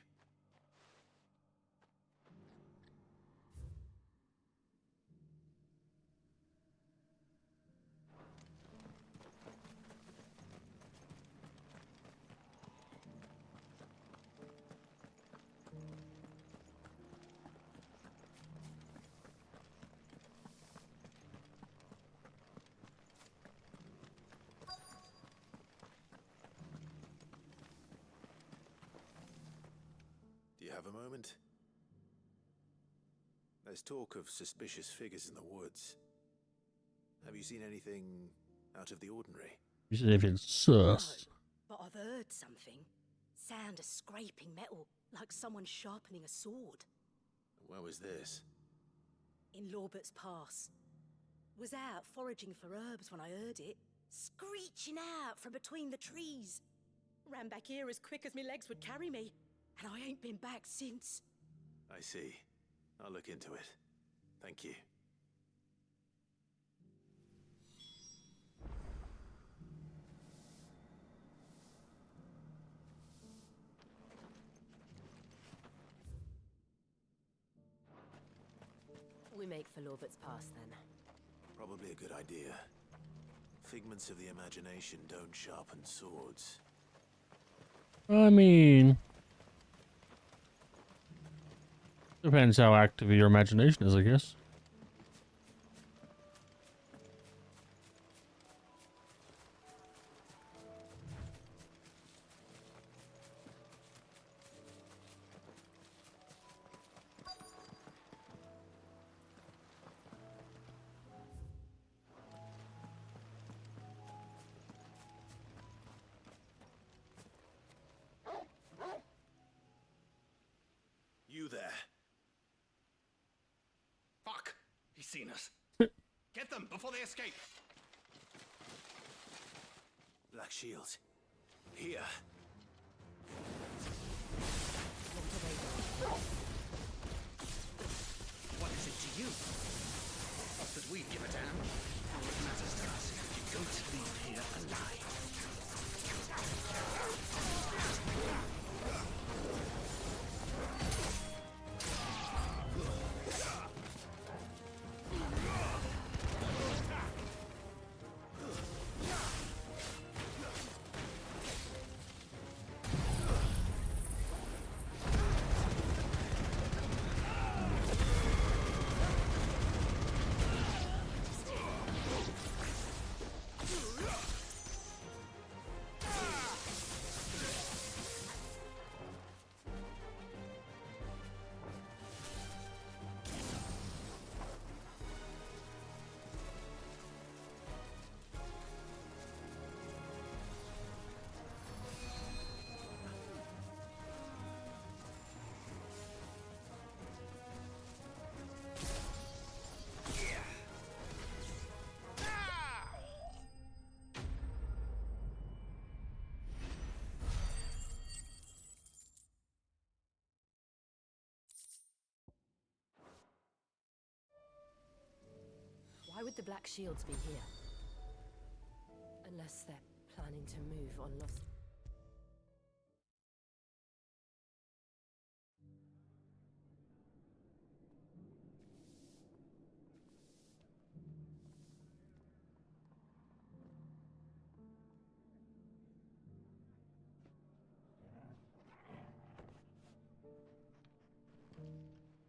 Do you have a moment? There's talk of suspicious figures in the woods. Have you seen anything out of the ordinary? You said if it's sus. But I've heard something. Sound of scraping metal, like someone sharpening a sword. Where was this? In Lorbert's Pass. Was out foraging for herbs when I heard it, screeching out from between the trees. Ran back here as quick as my legs would carry me, and I ain't been back since. I see. I'll look into it. Thank you. We make for Lorbert's Pass, then. Probably a good idea. Figments of the imagination don't sharpen swords. I mean, depends how active your imagination is, I guess. You there. Fuck! He's seen us. Get them before they escape. Black Shield. Here. What is it to you? Not that we give a damn. All that matters to us is that you don't leave here alive. would the Black Shields be here? Unless they're planning to move on Lost...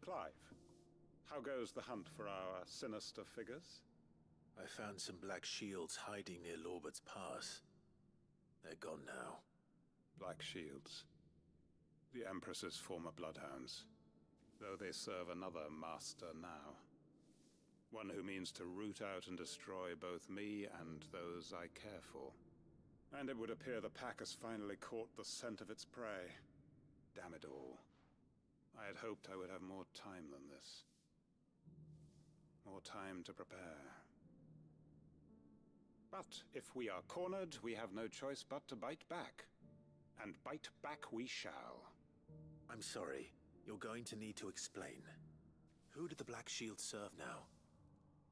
Clive, how goes the hunt for our sinister figures? I found some Black Shields hiding near Lorbert's Pass. They're gone now. Black Shields. The Empress's former bloodhounds. Though they serve another master now. One who means to root out and destroy both me and those I care for. And it would appear the pack has finally caught the scent of its prey. Damn it all. I had hoped I would have more time than this. More time to prepare. But if we are cornered, we have no choice but to bite back. And bite back we shall. I'm sorry. You're going to need to explain. Who do the Black Shields serve now?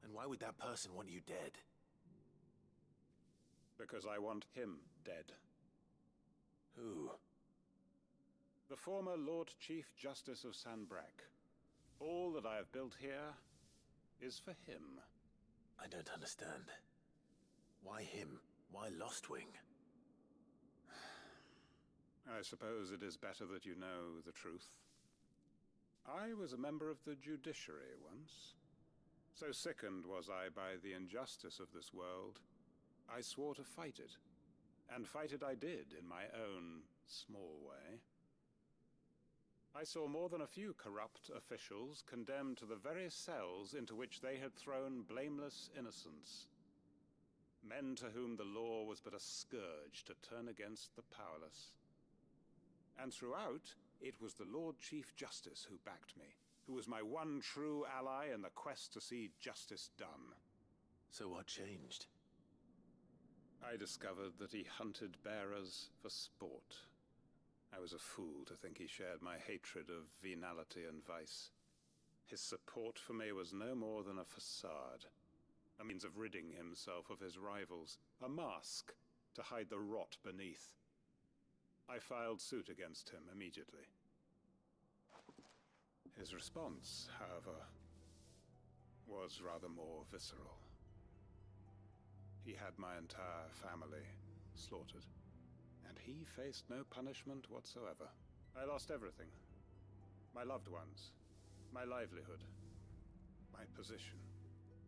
And why would that person want you dead? Because I want him dead. Who? The former Lord Chief Justice of Sanbreque. All that I have built here is for him. I don't understand. Why him? Why Lostwing? I suppose it is better that you know the truth. I was a member of the judiciary once. So sickened was I by the injustice of this world, I swore to fight it. And fight it I did in my own small way. I saw more than a few corrupt officials condemned to the very cells into which they had thrown blameless innocents. Men to whom the law was but a scourge to turn against the powerless. And throughout, it was the Lord Chief Justice who backed me, who was my one true ally in the quest to see justice done. So what changed? I discovered that he hunted bearers for sport. I was a fool to think he shared my hatred of venality and vice. His support for me was no more than a facade, a means of ridding himself of his rivals, a mask to hide the rot beneath. I filed suit against him immediately. His response, however, was rather more visceral. He had my entire family slaughtered. And he faced no punishment whatsoever. I lost everything. My loved ones, my livelihood, my position,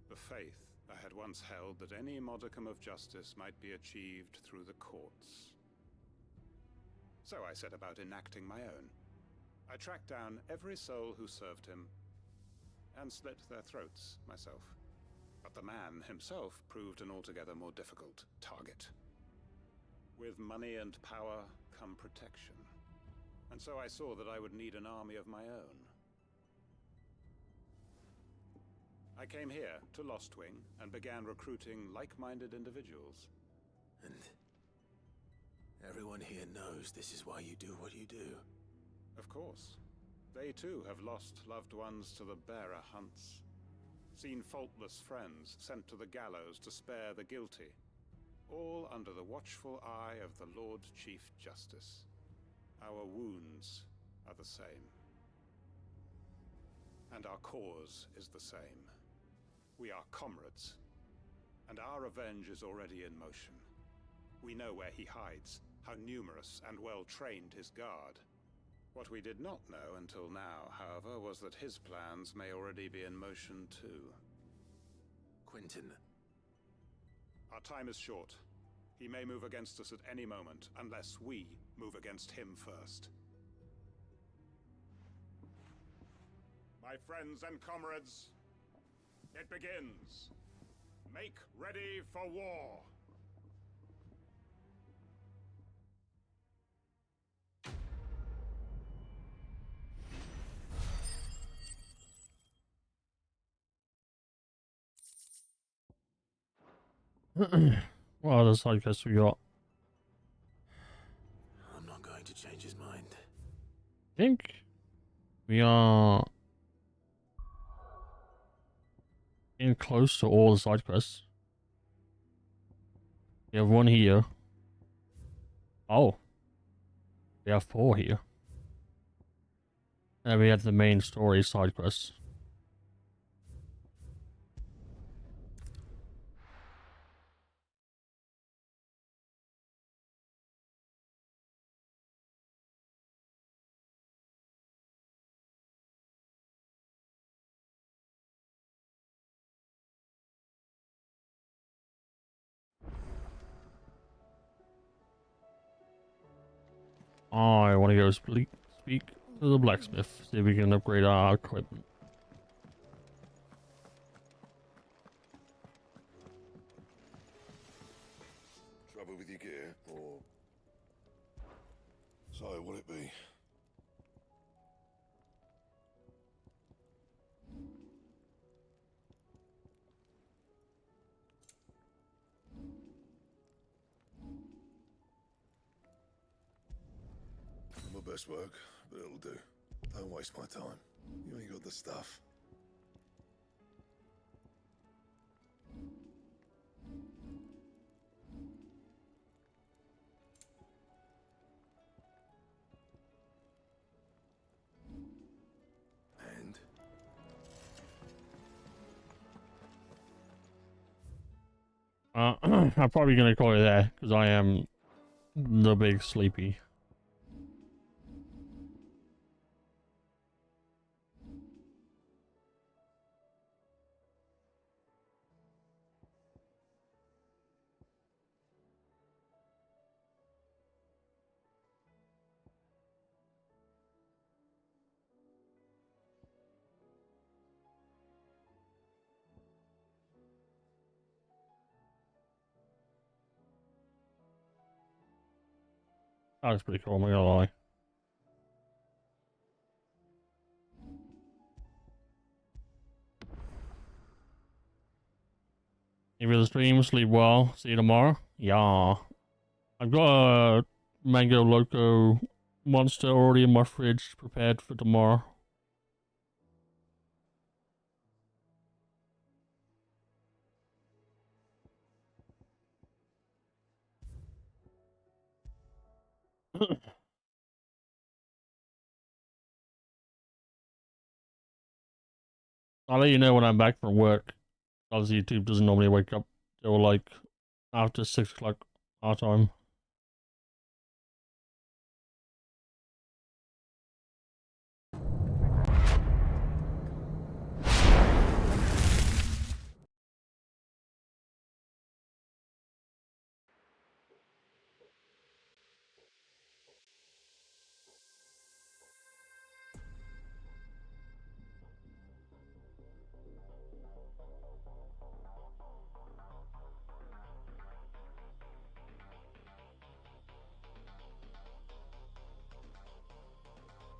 the faith I had once held that any modicum of justice might be achieved through the courts. So I set about enacting my own. I tracked down every soul who served him, and slit their throats myself. But the man himself proved an altogether more difficult target. With money and power come protection. And so I saw that I would need an army of my own. I came here to Lostwing and began recruiting like-minded individuals. And everyone here knows this is why you do what you do. Of course. They too have lost loved ones to the bearer hunts. Seen faultless friends sent to the gallows to spare the guilty. All under the watchful eye of the Lord Chief Justice. Our wounds are the same. And our cause is the same. We are comrades. And our revenge is already in motion. We know where he hides, how numerous and well-trained his guard. What we did not know until now, however, was that his plans may already be in motion too. Quentin. Our time is short. He may move against us at any moment, unless we move against him first. My friends and comrades, it begins. Make ready for war. What other side quests we got? I'm not going to change his mind. I think we are Getting close to all the side quests. We have one here. Oh. We have 4 here. And we have the main story side quests. I want to go speak to the blacksmith, see if we can upgrade our equipment. Trouble with your gear, or... So, what'll it be? My best work, but it'll do. Don't waste my time. You ain't got the stuff. And? I'm probably gonna call it there, because I am the big sleepy. That looks pretty cool, I'm not gonna lie. Maybe the stream, sleep well, see you tomorrow. Yeah. I've got a Mango Loco monster already in my fridge, prepared for tomorrow. I'll let you know when I'm back from work. Obviously, YouTube doesn't normally wake up till like after 6 o'clock our time.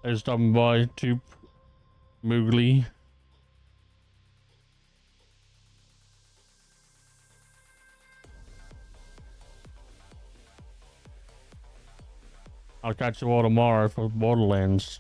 They're stopping by to Moogly. I'll catch you all tomorrow for Borderlands.